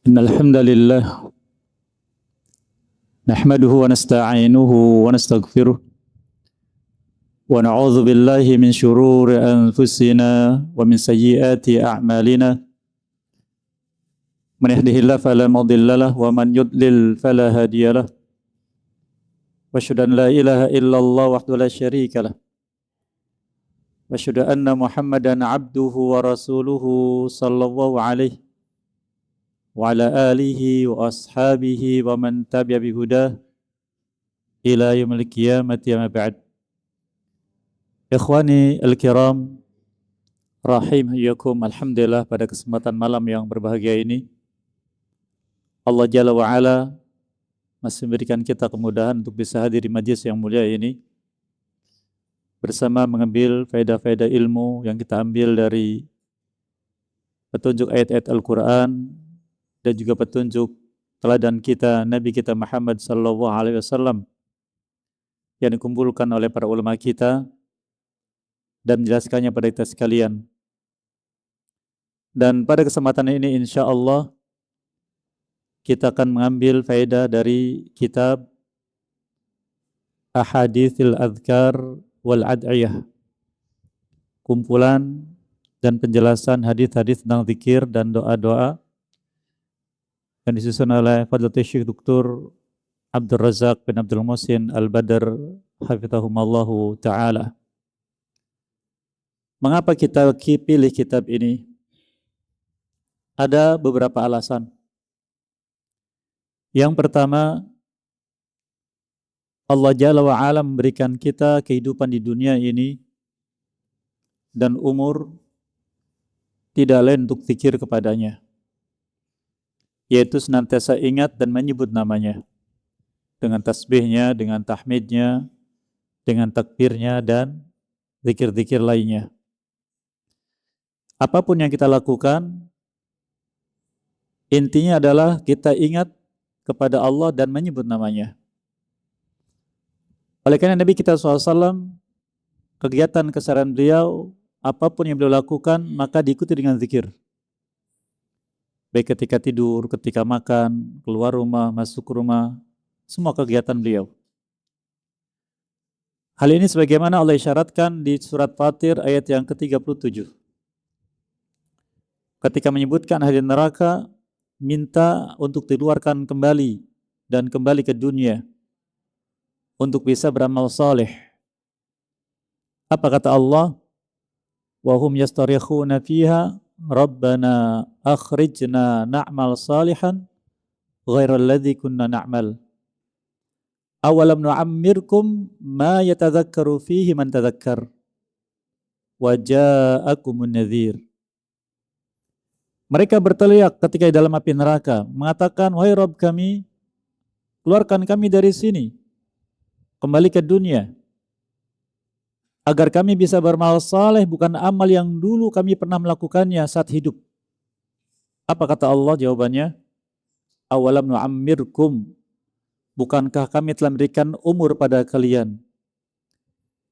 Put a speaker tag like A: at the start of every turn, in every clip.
A: إن الحمد لله نحمده ونستعينه ونستغفره ونعوذ بالله من شرور أنفسنا ومن سيئات أعمالنا من يهده الله فلا مضل له ومن يضلل فلا هادي له وأشهد أن لا إله إلا الله وحده لا شريك له وأشهد أن محمدا عبده ورسوله صلى الله عليه وعلى آله وأصحابه ومن تبع بهداه إلى يوم القيامة أما بعد. Ikhwani al-kiram, rahimahukum, alhamdulillah pada kesempatan malam yang berbahagia ini Allah Jalla wa'ala masih memberikan kita kemudahan untuk bisa hadir di majlis yang mulia ini bersama mengambil faedah-faedah ilmu yang kita ambil dari petunjuk ayat-ayat Al-Quran dan juga petunjuk teladan kita Nabi kita Muhammad sallallahu alaihi wasallam yang dikumpulkan oleh para ulama kita dan menjelaskannya pada kita sekalian. Dan pada kesempatan ini insyaallah kita akan mengambil faedah dari kitab Ahaditsil Adhkar wal Ad'iyah, kumpulan dan penjelasan hadis-hadis tentang zikir dan doa-doa yang disusun oleh Fadlatul Syekh Dr. Abdul Razak bin Abdul Muhsin Al-Badr hafizahumallahu ta'ala. Mengapa kita pilih kitab ini? Ada beberapa alasan. Yang pertama, Allah Jalla wa'ala memberikan kita kehidupan di dunia ini dan umur tidak lain untuk zikir kepadanya, yaitu senantiasa ingat dan menyebut namanya dengan tasbihnya, dengan tahmidnya, dengan takbirnya dan zikir-zikir lainnya. Apapun yang kita lakukan, intinya adalah kita ingat kepada Allah dan menyebut namanya. Oleh karena Nabi kita SAW, kegiatan keseharian beliau, apapun yang beliau lakukan, maka diikuti dengan zikir. Baik ketika tidur, ketika makan, keluar rumah, masuk rumah, semua kegiatan beliau. Hal ini sebagaimana Allah isyaratkan di surat Fatir ayat yang ke-37. Ketika menyebutkan ahli neraka, minta untuk dikeluarkan kembali dan kembali ke dunia untuk bisa beramal saleh. Apa kata Allah? Wa hum yastarikhuna fiha Rabbana akhrijna na'mal salihan ghairal ladzi kunna na'mal. Awalam nu'ammirkum ma yatadhakkaru fihi man tadhakkar wa ja'akumun nadhir. Mereka berteriak ketika di dalam api neraka, mengatakan, wahai Rabb kami, keluarkan kami dari sini, kembali ke dunia, agar kami bisa beramal saleh, bukan amal yang dulu kami pernah melakukannya saat hidup. Apa kata Allah? Jawabannya, awalam nu'ammirkum, bukankah kami telah memberikan umur pada kalian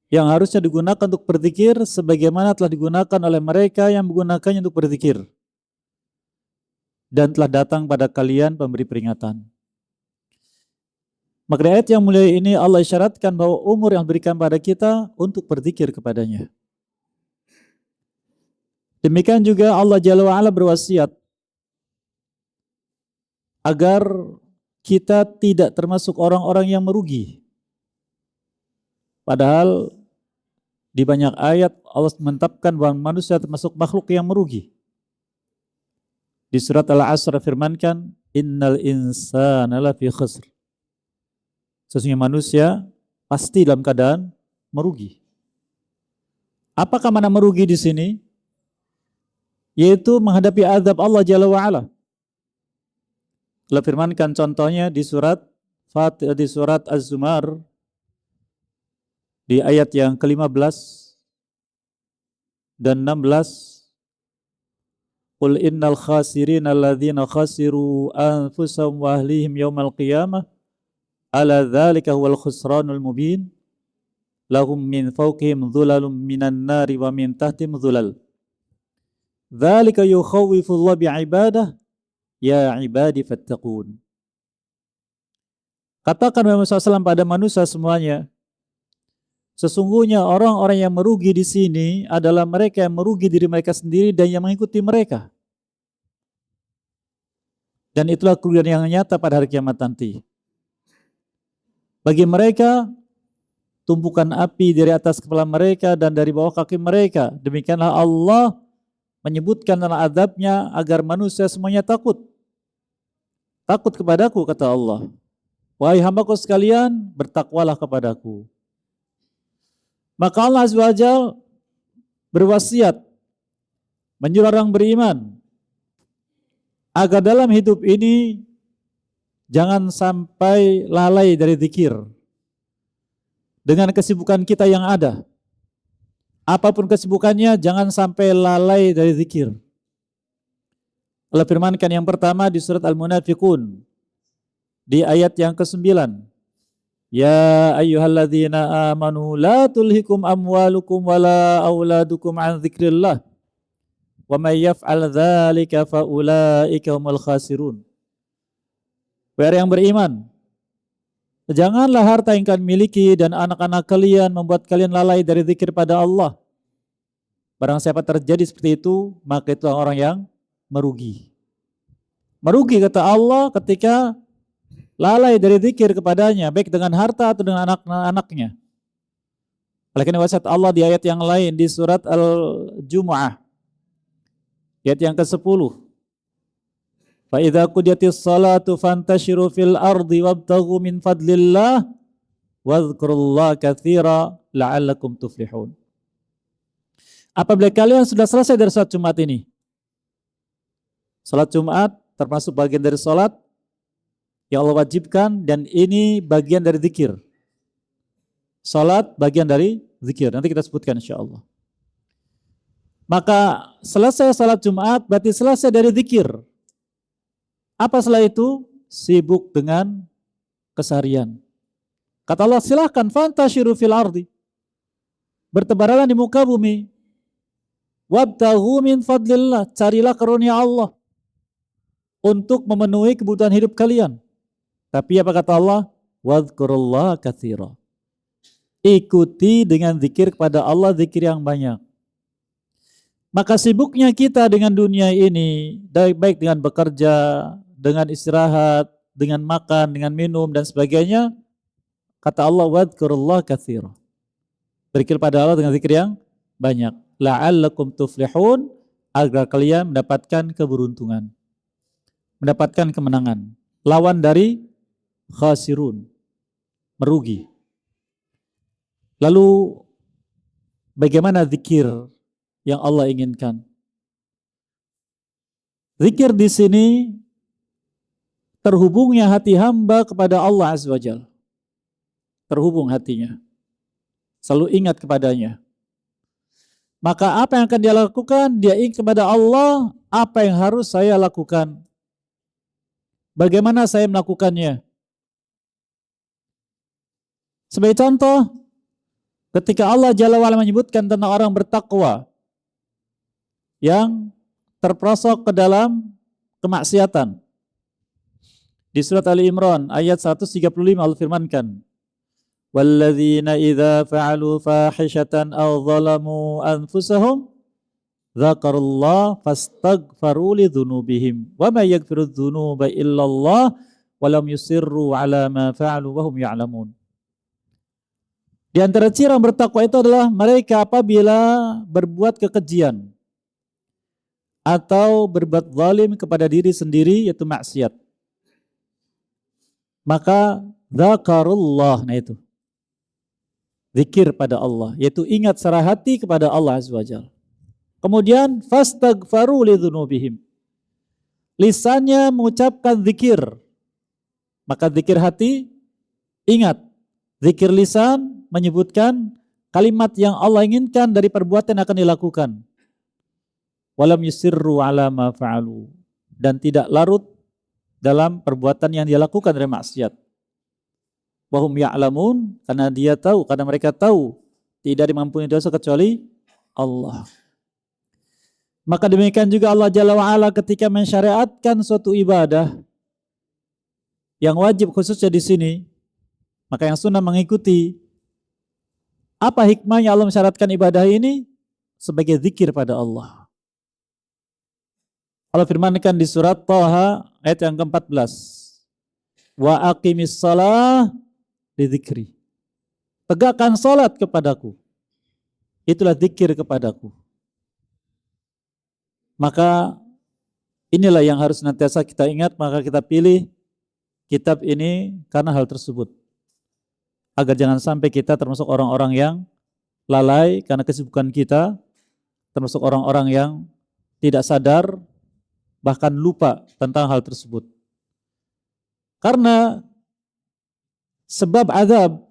A: yang harusnya digunakan untuk berzikir sebagaimana telah digunakan oleh mereka yang menggunakannya untuk berzikir, dan telah datang pada kalian pemberi peringatan. Maka di ayat yang mulia ini Allah isyaratkan bahwa umur yang diberikan pada kita untuk berzikir kepadanya. Demikian juga Allah Jalla wa'ala berwasiat agar kita tidak termasuk orang-orang yang merugi. Padahal di banyak ayat Allah menetapkan bahwa manusia termasuk makhluk yang merugi. Di surat Al-Asr firmankan, innal insana lafi khusr. Sesungguhnya manusia pasti dalam keadaan merugi. Apakah mana merugi di sini? Yaitu menghadapi azab Allah Jalla wa'ala. Allah firmankan contohnya di surat Az-Zumar di ayat yang ke-15 dan 16. Qul innal khasirina alladzina khasiru anfusahum wa ahlihim yawmal qiyamah ala dzalika huwal khusranul mubin lahum min fawqihim dhulalun minan nari wa min tahtihim dhulal dzalika yukhawwifullahu bi'ibadah ya ibadi fattaqun. Katakan Muhammad SAW pada manusia semuanya, sesungguhnya orang-orang yang merugi di sini adalah mereka yang merugi diri mereka sendiri dan yang mengikuti mereka. Dan itulah kerugian yang nyata pada hari kiamat nanti. Bagi mereka, tumpukan api dari atas kepala mereka dan dari bawah kaki mereka. Demikianlah Allah menyebutkan dalam azabnya agar manusia semuanya takut. Takut kepadaku, kata Allah. Wahai hambaku sekalian, bertakwalah kepadaku. Maka Allah Azza wa Jalla berwasiat menyuruh orang beriman agar dalam hidup ini jangan sampai lalai dari zikir. Dengan kesibukan kita yang ada, apapun kesibukannya, jangan sampai lalai dari zikir. Allah firmankan yang pertama di surat Al-Munafiqun di ayat yang ke-9. Ya ayyuhalladzina amanu la tulhikum amwalukum wala auladukum an dzikrillah wa may yaf'al dzalika fa ulaika humul khasirun. Wahai yang beriman, janganlah harta yang kalian miliki dan anak-anak kalian membuat kalian lalai dari zikir pada Allah. Barang siapa terjadi seperti itu, maka itu orang yang merugi. Merugi kata Allah ketika lalai dari zikir kepadanya, baik dengan harta atau dengan anak-anaknya. Oleh karena wasiat Allah di ayat yang lain di surat Al-Jumu'ah, ayat yang ke-10. Fa idza qudiyatis salatu fantashiru fil ardi wabtaghu min fadlillah wadhkurullaha katsira la'allakum tuflihun. Apabila kalian sudah selesai dari salat Jumat ini, salat Jumat termasuk bagian dari salat yang Allah wajibkan dan ini bagian dari zikir. Salat bagian dari zikir. Nanti kita sebutkan insyaallah. Maka selesai salat Jumat berarti selesai dari zikir. Apa setelah itu? Sibuk dengan keseharian. Kata Allah, silahkan fantashiru fil ardi. Bertebaranlah di muka bumi. Wabtaghu min fadlillah. Carilah karunia Allah untuk memenuhi kebutuhan hidup kalian. Tapi apa kata Allah? Wadhkurullaha katsira. Ikuti dengan zikir kepada Allah, zikir yang banyak. Maka sibuknya kita dengan dunia ini, baik dengan bekerja, dengan istirahat, dengan makan, dengan minum dan sebagainya, kata Allah wadhkurullaha katsira. Berzikir pada Allah dengan zikir yang banyak. La'allakum tuflihun, agar kalian mendapatkan keberuntungan, mendapatkan kemenangan. Lawan dari khasirun, merugi. Lalu bagaimana zikir yang Allah inginkan? Zikir di sini terhubungnya hati hamba kepada Allah Azza wa Jalla. Terhubung hatinya. Selalu ingat kepadanya. Maka apa yang akan dia lakukan? Dia ingat kepada Allah, apa yang harus saya lakukan? Bagaimana saya melakukannya? Sebagai contoh, ketika Allah Jalla wa'ala menyebutkan tentang orang bertakwa yang terperosok ke dalam kemaksiatan. Di surat Ali Imran ayat 135 Allah firmankan, "Walladzina idza fa'alu fahishatan aw zalamu anfusahum dzakarullaha fastaghfaru lidzunubihim wa may yaghfiru dzunuba illallah wa lam yusirru 'ala ma fa'alu wa hum ya'lamun." Di antara ciri orang bertakwa itu adalah mereka apabila berbuat kekejian atau berbuat zalim kepada diri sendiri, yaitu maksiat, maka dzakarullah, nah itu zikir pada Allah, yaitu ingat secara hati kepada Allah Azza wa Jalla. Kemudian fastaghfaru lidzunubihim, lisannya mengucapkan zikir, maka zikir hati ingat, zikir lisan menyebutkan kalimat yang Allah inginkan dari perbuatan yang akan dilakukan. Walam yusirru ala ma fa'alu, dan tidak larut dalam perbuatan yang dia lakukan dari maksiat. Wahum ya'lamun, karena dia tahu, karena mereka tahu tidak dimampuni dosa kecuali Allah. Maka demikian juga Allah Jalla wa'ala ketika mensyariatkan suatu ibadah yang wajib khususnya di sini, maka yang sunnah mengikuti. Apa hikmahnya Allah mensyaratkan ibadah ini? Sebagai zikir pada Allah. Allah firmankan di surat Thaha ayat yang ke-14. Wa aqimis shalah li dzikri. Tegakkan salat kepadaku. Itulah zikir kepadaku. Maka inilah yang harus senantiasa kita ingat, maka kita pilih kitab ini karena hal tersebut. Agar jangan sampai kita termasuk orang-orang yang lalai karena kesibukan kita, termasuk orang-orang yang tidak sadar, bahkan lupa tentang hal tersebut. Karena sebab azab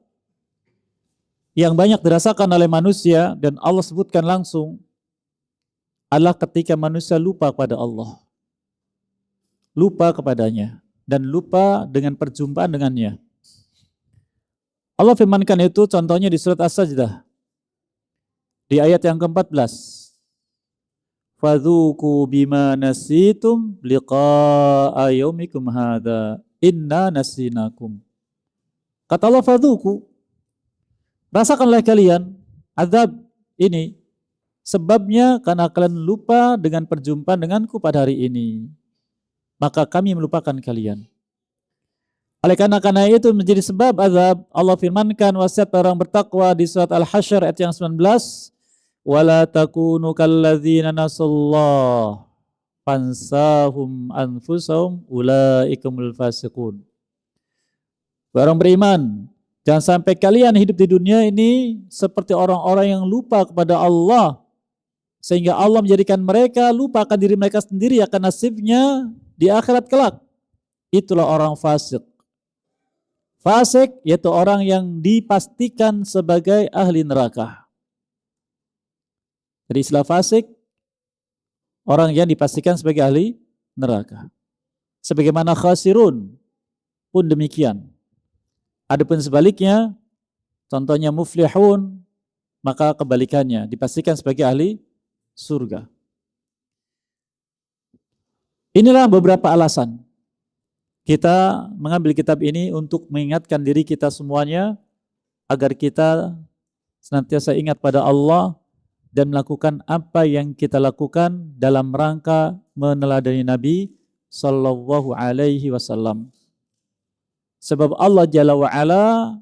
A: yang banyak dirasakan oleh manusia dan Allah sebutkan langsung adalah ketika manusia lupa kepada Allah. Lupa kepadanya dan lupa dengan perjumpaan dengannya. Allah firmankan itu contohnya di surat As-Sajdah di ayat yang ke-14. Fadzuqu bima nasitum liqa'a yaumikum hadza inna nasinakum. Kata Allah, fadzuqu, rasakanlah kalian azab ini, sebabnya karena kalian lupa dengan perjumpaan denganku pada hari ini, maka kami melupakan kalian. Oleh karena itu menjadi sebab azab, Allah firmankan wasiat orang bertakwa di surat Al-Hasyr ayat yang 19, wala takunu kalladzina nasallah fansahum anfusahum ulaikumul fasiqun. Orang beriman, jangan sampai kalian hidup di dunia ini seperti orang-orang yang lupa kepada Allah, sehingga Allah menjadikan mereka lupa akan diri mereka sendiri akan nasibnya di akhirat kelak. Itulah orang fasik. Fasik yaitu orang yang dipastikan sebagai ahli neraka. Jadi istilah fasik, orang yang dipastikan sebagai ahli neraka. Sebagaimana khasirun pun demikian. Adapun sebaliknya, contohnya muflihun, maka kebalikannya, dipastikan sebagai ahli surga. Inilah beberapa alasan kita mengambil kitab ini untuk mengingatkan diri kita semuanya agar kita senantiasa ingat pada Allah dan melakukan apa yang kita lakukan dalam rangka meneladani Nabi sallallahu alaihi wasallam. Sebab Allah Jalla wa'ala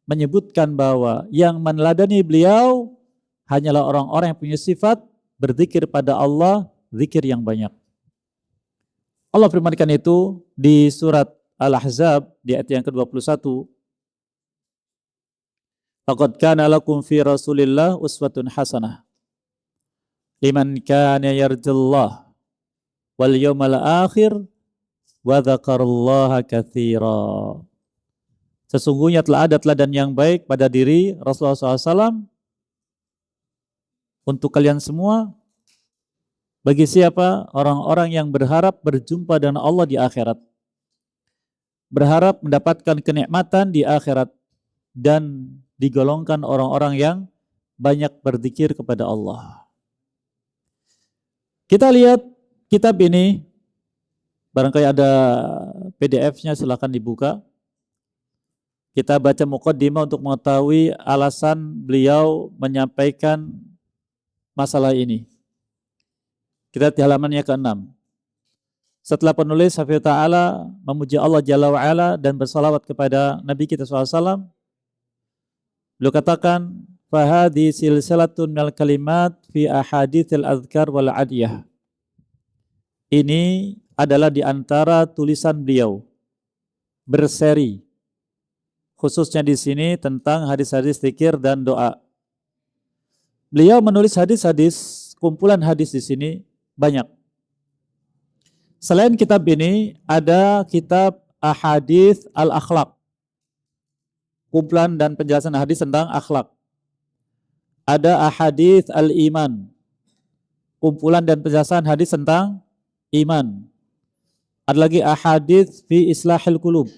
A: menyebutkan bahwa yang meneladani beliau hanyalah orang-orang yang punya sifat berzikir pada Allah, zikir yang banyak. Allah firmankan itu di surat Al-Ahzab di ayat yang ke-21. Laqad kana lakum fi Rasulillah uswatun hasanah liman kana yarjullah wal yawmal akhir wa dzakarallaha katsira. Sesungguhnya telah ada teladan yang baik pada diri Rasulullah SAW untuk kalian semua. Bagi siapa? Orang-orang yang berharap berjumpa dengan Allah di akhirat, berharap mendapatkan kenikmatan di akhirat, dan digolongkan orang-orang yang banyak berzikir kepada Allah. Kita lihat kitab ini, barangkali ada PDF-nya, silakan dibuka. Kita baca muqaddimah untuk mengetahui alasan beliau menyampaikan masalah ini. Kita di halamannya ke-6. Setelah penulis Hafidh Ta'ala memuji Allah Jalla wa'ala dan bersalawat kepada Nabi kita SAW, beliau katakan, fahadi silsilatun minal kalimat fi ahadithil azkar wal adiyah. Ini adalah di antara tulisan beliau berseri, khususnya di sini tentang hadis-hadis zikir dan doa. Beliau menulis hadis-hadis, kumpulan hadis di sini banyak. Selain kitab ini ada kitab Ahadits Al-Akhlaq, kumpulan dan penjelasan hadis tentang akhlak. Ada Ahadits Al-Iman, kumpulan dan penjelasan hadis tentang iman. Ada lagi Ahadits fi Islahil Qulub,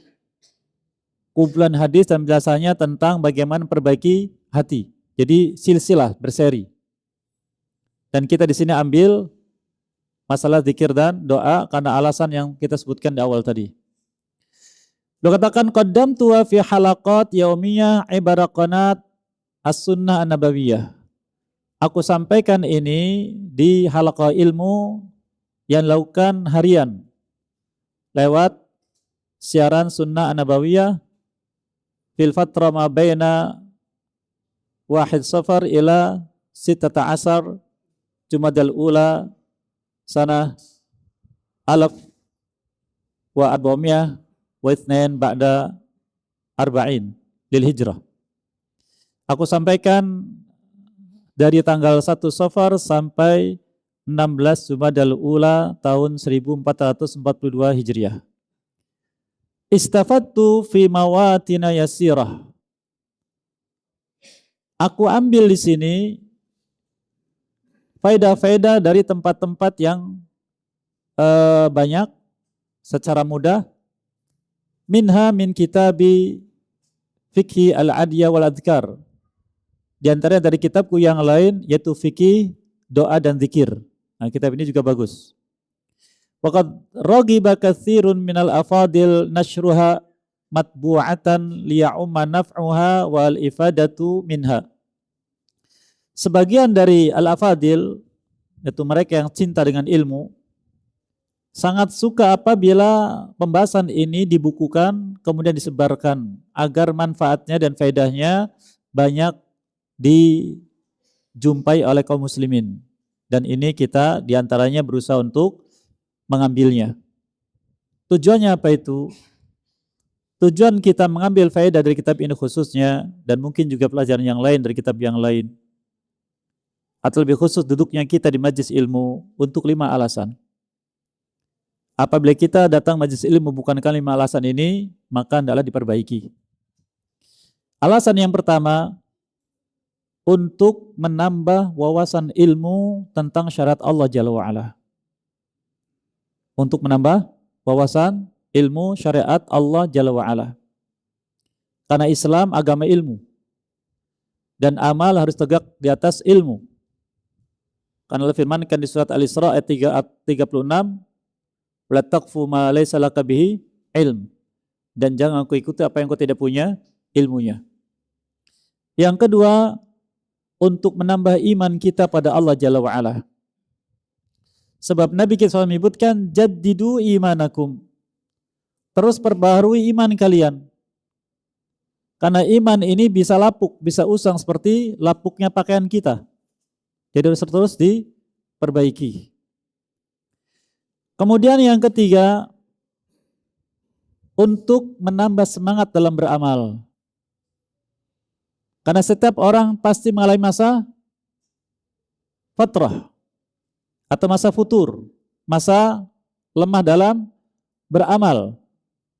A: kumpulan hadis dan penjelasannya tentang bagaimana perbaiki hati. Jadi silsilah berseri. Dan kita di sini ambil masalah zikir dan doa karena alasan yang kita sebutkan di awal tadi. Beliau katakan qaddamtu fi halaqat yaumiyah ibaraqanat as-sunnah an-nabawiyah. Aku sampaikan ini di halaqah ilmu yang dilakukan harian lewat siaran sunnah an-nabawiyah fil fatra ma baina wahid safar ila 16 Jumadal ula sanah alaf wa arba'umiyah wa itsnain ba'da arba'in lil hijrah. Aku sampaikan dari tanggal 1 Safar sampai 16 Jumadal ula tahun 1442 Hijriah. Istafattu fi mawatina yasirah. Aku ambil di sini faedah-faedah dari tempat-tempat yang banyak secara mudah. Minha min kitabi fikhi al-adiyah wal adhkar. Di antaranya dari kitabku yang lain yaitu fikih, doa dan zikir. Nah, kitab ini juga bagus. Waqad ragiba katsirun minal afadil nashruha matbu'atan liya'umma naf'uha wal ifadatu minha. Sebagian dari al-afadil, yaitu mereka yang cinta dengan ilmu, sangat suka apabila pembahasan ini dibukukan kemudian disebarkan agar manfaatnya dan faedahnya banyak dijumpai oleh kaum muslimin. Dan ini kita diantaranya berusaha untuk mengambilnya. Tujuannya apa itu? Tujuan kita mengambil faedah dari kitab ini khususnya, dan mungkin juga pelajaran yang lain dari kitab yang lain, atau lebih khusus duduknya kita di majlis ilmu untuk 5 alasan. Apabila kita datang majlis ilmu bukan karena 5 alasan ini, maka hendaklah diperbaiki. Alasan yang pertama, untuk menambah wawasan ilmu tentang syariat Allah Jalla wa'ala. Untuk menambah wawasan ilmu syariat Allah Jalla wa'ala. Karena Islam agama ilmu. Dan amal harus tegak di atas ilmu. Karena Allah firmankan di surat Al-Isra ayat 36, "La taqfu ma laysa laka bihi ilm." Dan jangan kau ikuti apa yang kau tidak punya ilmunya. Yang kedua, untuk menambah iman kita pada Allah Jalla wa'ala. Sebab Nabi kita SAW menyebutkan, jaddidu imanakum. Terus perbaharui iman kalian. Karena iman ini bisa lapuk, bisa usang seperti lapuknya pakaian kita. Jadi harus terus diperbaiki. Kemudian yang ketiga, untuk menambah semangat dalam beramal. Karena setiap orang pasti mengalami masa fatrah atau masa futur, masa lemah dalam beramal.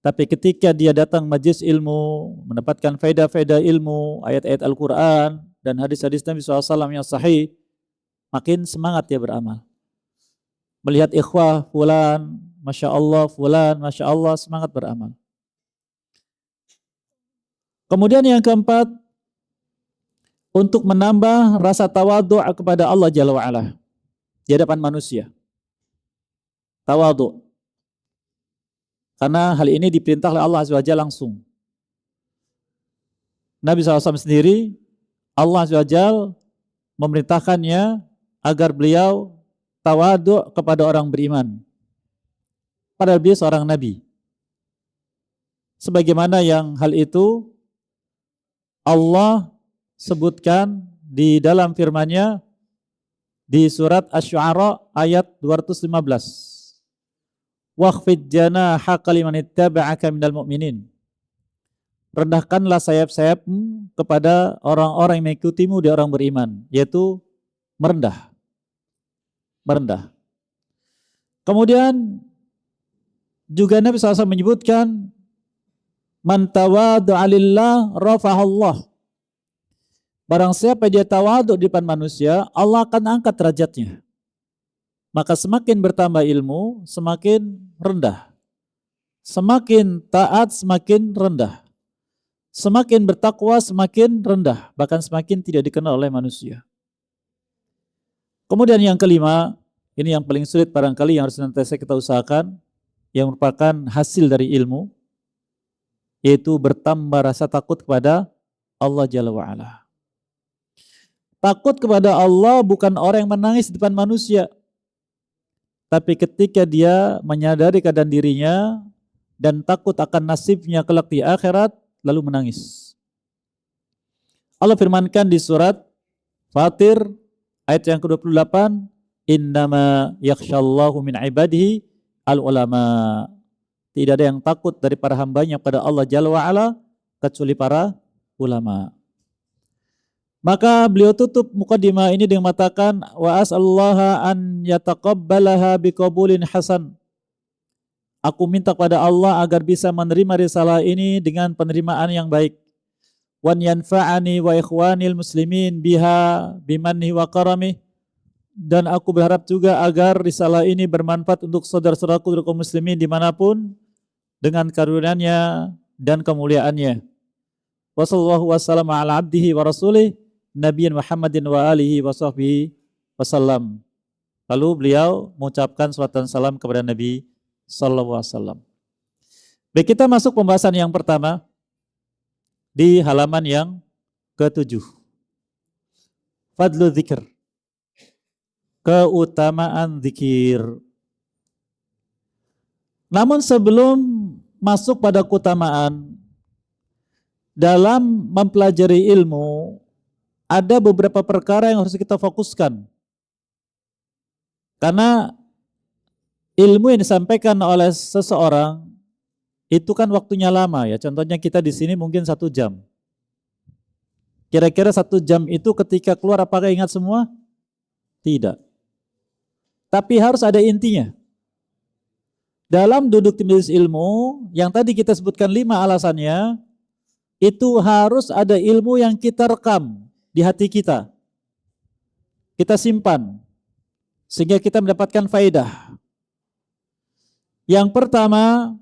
A: Tapi ketika dia datang majlis ilmu, mendapatkan faedah-faedah ilmu, ayat-ayat Al-Quran dan hadis-hadis Nabi SAW yang sahih, makin semangat dia beramal. Melihat ikhwah fulan, Masya Allah, semangat beramal. Kemudian yang keempat, untuk menambah rasa tawadhu' kepada Allah Jalla wa'ala di hadapan manusia. Tawadhu'. Karena hal ini diperintah oleh Allah Azza wa Jalla langsung. Nabi SAW sendiri, Allah Azza wa Jalla memerintahkannya agar beliau tawadhu' kepada orang beriman. Padahal beliau seorang Nabi. Sebagaimana yang hal itu Allah sebutkan di dalam firman-Nya di surat Asy-Syu'ara ayat 215. Wakhfid janahaka liman ittaba'aka minal mu'minin. Rendahkanlah sayap-sayapmu kepada orang-orang yang mengikutimu di orang beriman, yaitu merendah. Merendah. Kemudian juga Nabi SAW menyebutkan man tawaddu'a lillah rafa'allah. Barang siapa dia tawadhu di depan manusia, Allah akan angkat derajatnya. Maka semakin bertambah ilmu, semakin rendah. Semakin taat, semakin rendah. Semakin bertakwa, semakin rendah. Bahkan semakin tidak dikenal oleh manusia. Kemudian yang kelima, ini yang paling sulit barangkali yang harus senantiasa kita usahakan, yang merupakan hasil dari ilmu, yaitu bertambah rasa takut kepada Allah Jalla wa'ala. Takut kepada Allah bukan orang yang menangis di depan manusia, tapi ketika dia menyadari keadaan dirinya dan takut akan nasibnya kelak di akhirat, lalu menangis. Allah firmankan di surat Fatir ayat yang ke-28, innama yakhshallahu min ibadihi al-ulama. Tidak ada yang takut dari para hambanya pada Allah Jalla wa'ala kecuali para ulama. Maka beliau tutup mukadimah ini dengan mengatakan, wa as'allaha an yataqabbalaha biqabulin hasan. Aku minta kepada Allah agar bisa menerima risalah ini dengan penerimaan yang baik. Wan yanfa'ani wa ikhwanil muslimin biha bimanni wa karamih. Dan aku berharap juga agar risalah ini bermanfaat untuk saudara-saudaraku kaum muslimin dimanapun dengan karunia-Nya dan kemuliaannya. Wa sallallahu wasallam ala abdihi wa rasulih Nabi Muhammadin wa alihi wa sahbihi wasallam. Lalu beliau mengucapkan salawat dan salam kepada Nabi sallallahu alaihi wasallam. Baik, kita masuk pembahasan yang pertama di halaman yang ke-7. Fadlu dzikir. Keutamaan zikir. Namun sebelum masuk pada keutamaan, dalam mempelajari ilmu ada beberapa perkara yang harus kita fokuskan. Karena ilmu yang disampaikan oleh seseorang itu kan waktunya lama ya. Contohnya kita di sini mungkin 1 jam. Kira-kira 1 jam itu ketika keluar apakah ingat semua? Tidak. Tapi harus ada intinya. Dalam duduk di majelis ilmu, yang tadi kita sebutkan 5 alasannya, itu harus ada ilmu yang kita rekam di hati kita. Kita simpan, sehingga kita mendapatkan faedah. Yang pertama,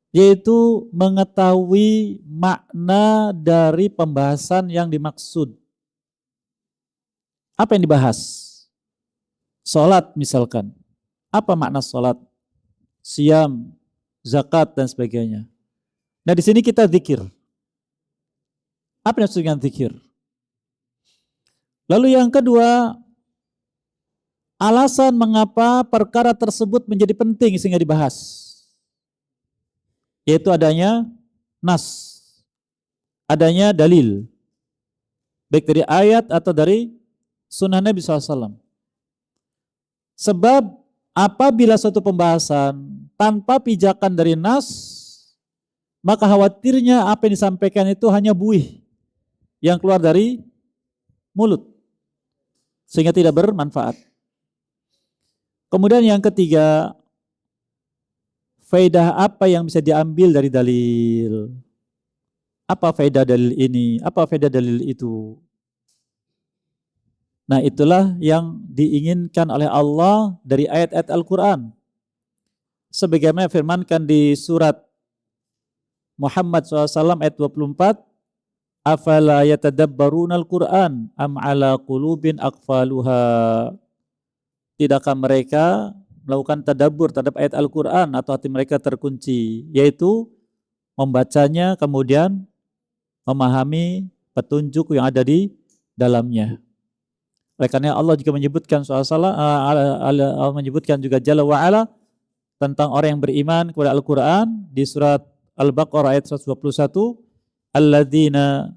A: yaitu mengetahui makna dari pembahasan yang dimaksud. Apa yang dibahas? Salat misalkan. Apa makna salat? Siam, zakat dan sebagainya. Nah di sini kita zikir. Apa yang maksudnya zikir? Lalu yang kedua, alasan mengapa perkara tersebut menjadi penting sehingga dibahas. Yaitu adanya nas, adanya dalil. Baik dari ayat atau dari sunnah Nabi SAW. Sebab apabila suatu pembahasan tanpa pijakan dari nas, maka khawatirnya apa yang disampaikan itu hanya buih yang keluar dari mulut, sehingga tidak bermanfaat. Kemudian yang ketiga, faedah apa yang bisa diambil dari dalil? Apa faedah dalil ini? Apa faedah dalil itu? Nah itulah yang diinginkan oleh Allah dari ayat-ayat Al-Quran. Sebagaimana firmankan di surat Muhammad SAW ayat 24, afala yatadabbaruna al-Quran am ala qulubin aqfaluha. Tidakkah mereka melakukan tadabbur terhadap ayat Al-Quran atau hati mereka terkunci, yaitu membacanya kemudian memahami petunjuk yang ada di dalamnya. Oleh karena Allah juga menyebutkan Allah menyebutkan juga Jalla wa'ala tentang orang yang beriman kepada Al-Quran di surat Al-Baqarah ayat 121, alladzina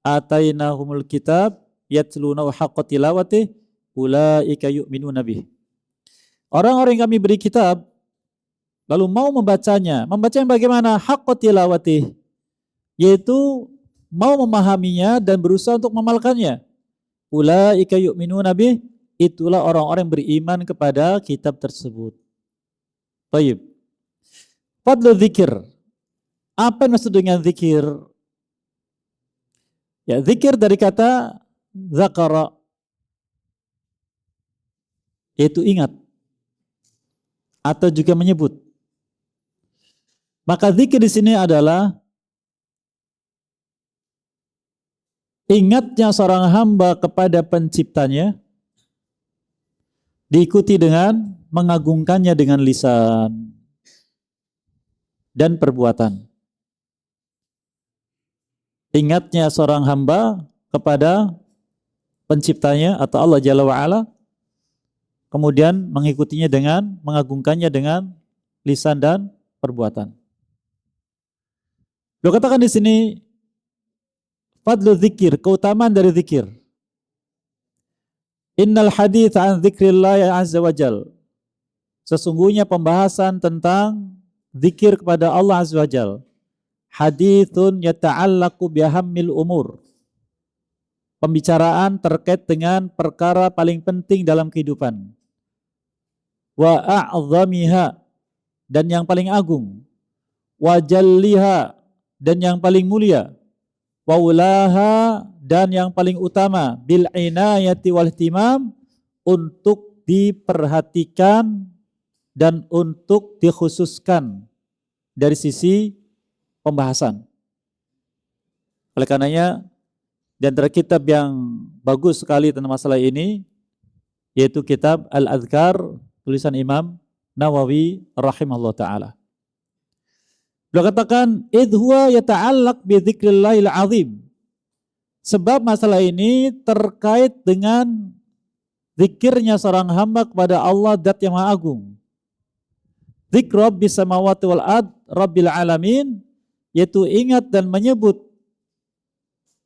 A: atainahumul kitab yatluna haqqa tilawatih ulaika yu'minuna bih. Orang-orang yang kami beri kitab lalu mau membacanya. Membacanya bagaimana? Haqqa tilawatih, yaitu mau memahaminya dan berusaha untuk mengamalkannya. Ulaika yu'minuna bih, itulah orang-orang yang beriman kepada kitab tersebut. Baik. Fadlu dzikir. Apa yang maksud dengan zikir? Ya, zikir dari kata zakara, yaitu ingat atau juga menyebut. Maka zikir di sini adalah ingatnya seorang hamba kepada penciptanya diikuti dengan mengagungkannya dengan lisan dan perbuatan. Ingatnya seorang hamba kepada penciptanya atau Allah Jalla wa'ala, kemudian mengikutinya dengan mengagungkannya dengan lisan dan perbuatan. Beliau katakan di sini fadlu dzikir, keutamaan dari zikir. Innal hadits an dzikrillah azza wajal. Sesungguhnya pembahasan tentang zikir kepada Allah azza wajal. Hadithun yata'allaqu bihammil umur. Pembicaraan terkait dengan perkara paling penting dalam kehidupan. Wa a'zamiha, dan yang paling agung. Wa jalliha, dan yang paling mulia. Wa ulaha, dan yang paling utama. Bil inayati wal ihtimam, untuk diperhatikan dan untuk dikhususkan dari sisi pembahasan. Oleh karenanya, di antara kitab yang bagus sekali tentang masalah ini yaitu kitab Al-Adhkar tulisan Imam Nawawi rahimahullah taala. Beliau katakan idh huwa yata'allaq bi dzikrillahil azim. Sebab masalah ini terkait dengan zikirnya seorang hamba kepada Allah Zat yang Maha Agung. Dzikr Rabbis samawati wal ard Rabbil alamin, yaitu ingat dan menyebut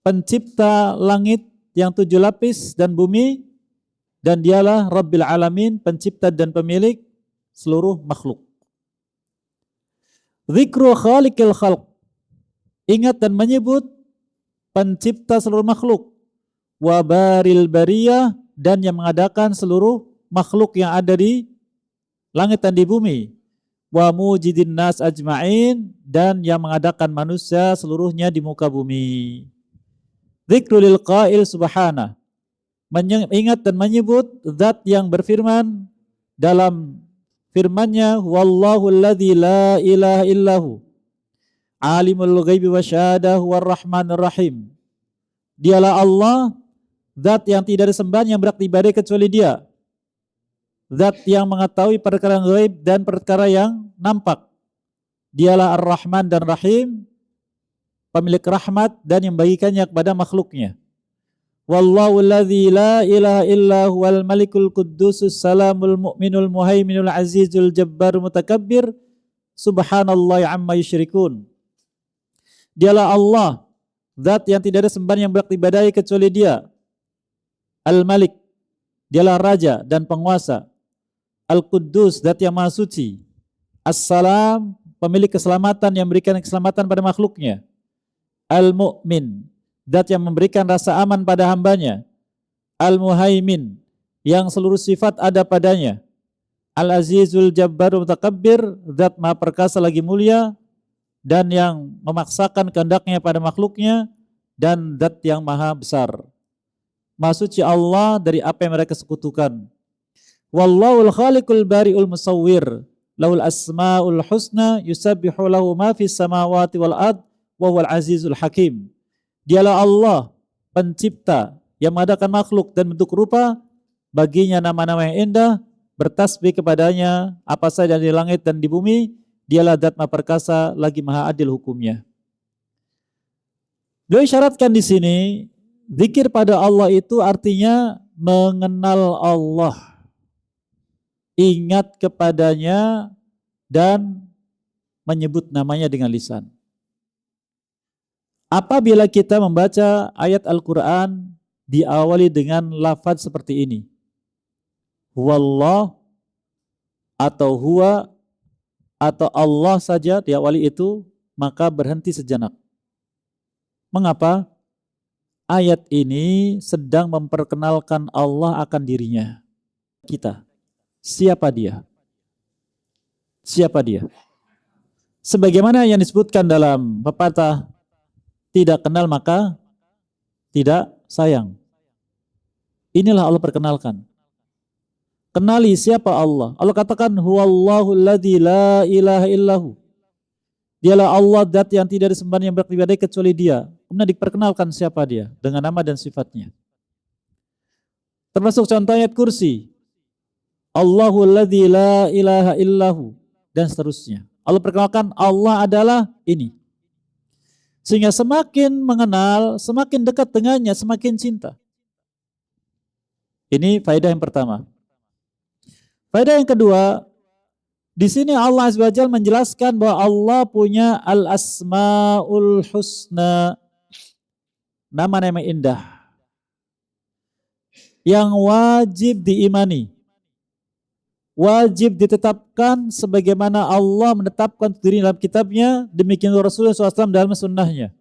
A: pencipta langit yang 7 lapis dan bumi, dan dialah Rabbil alamin, pencipta dan pemilik seluruh makhluk. Dzikru khaliqil khalq, ingat dan menyebut pencipta seluruh makhluk. Wa baril bariyah, dan yang mengadakan seluruh makhluk yang ada di langit dan di bumi. Wa mujidin nas ajma'in, dan yang mengadakan manusia seluruhnya di muka bumi. Dzikrul qail subhanahu, mengingat dan menyebut zat yang berfirman dalam firman-Nya, wallahu alladzi la ilaha illahu alimul ghaibi wasyahadah warrahmanir rahim. Dialah Allah, zat yang tidak ada sembahan yang berhak diibadahi kecuali Dia. Zat yang mengetahui perkara yang gaib dan perkara yang nampak. Dialah Ar-Rahman dan Rahim, pemilik rahmat dan yang bagikannya kepada makhluknya. Wallahu alladzi la ilaha illa huwal malikul quddusus salamul mu'minul muhaiminul azizul jabbarul mutakabbir subhanallahi amma yusyrikun. Dialah Allah, zat yang tidak ada sembahan yang berhak diibadahi kecuali Dia. Al-Malik, dialah raja dan penguasa. Al-Quddus, zat yang maha suci. As-Salam, pemilik keselamatan yang memberikan keselamatan pada makhluknya. Al-Mu'min, zat yang memberikan rasa aman pada hambanya. Al-Muhaimin, yang seluruh sifat ada padanya. Al-Azizul Jabbarul Mutakabbir, zat maha perkasa lagi mulia dan yang memaksakan kehendaknya pada makhluknya, dan zat yang maha besar. Maha suci Allah dari apa yang mereka sekutukan. Wallahul khaliqul bari'ul musawwir, lahul asmaul husna, yusabbihu lahu ma fis samawati wal ard wa huwal azizul hakim. Dialah Allah, pencipta yang mengadakan makhluk dan bentuk rupa, baginya nama-nama yang indah, bertasbih kepadanya apa saja di langit dan di bumi. Dialah zat maha perkasa lagi maha adil hukumnya. Beliau isyaratkan di sini, zikir pada Allah itu artinya mengenal Allah, ingat kepadanya dan menyebut namanya dengan lisan. Apabila kita membaca ayat Al-Quran diawali dengan lafaz seperti ini, Huwallah atau Huwa atau Allah saja diawali itu, maka berhenti sejenak. Mengapa? Ayat ini sedang memperkenalkan Allah akan dirinya. Kita. Siapa Dia? Siapa Dia? Sebagaimana yang disebutkan dalam pepatah, tidak kenal maka tidak sayang. Inilah Allah perkenalkan. Kenali siapa Allah. Allah katakan huwallahu alladzi la ilaha illahu. Dialah Allah, zat yang tidak ada sembahan yang berhak diibadahi kecuali Dia. Kemudian diperkenalkan siapa Dia dengan nama dan sifatnya. Termasuk contoh ayat kursi. Allahul ladzi la ilaha illahu, dan seterusnya. Allah perkenalkan Allah adalah ini. Sehingga semakin mengenal, semakin dekat dengannya, semakin cinta. Ini faedah yang pertama. Faedah yang kedua, di sini Allah Azza wa Jalla menjelaskan bahwa Allah punya al-asmaul husna, nama-nama indah yang wajib diimani, wajib ditetapkan sebagaimana Allah menetapkan diri dalam kitabnya, demikian Rasulullah SAW dalam sunnahnya,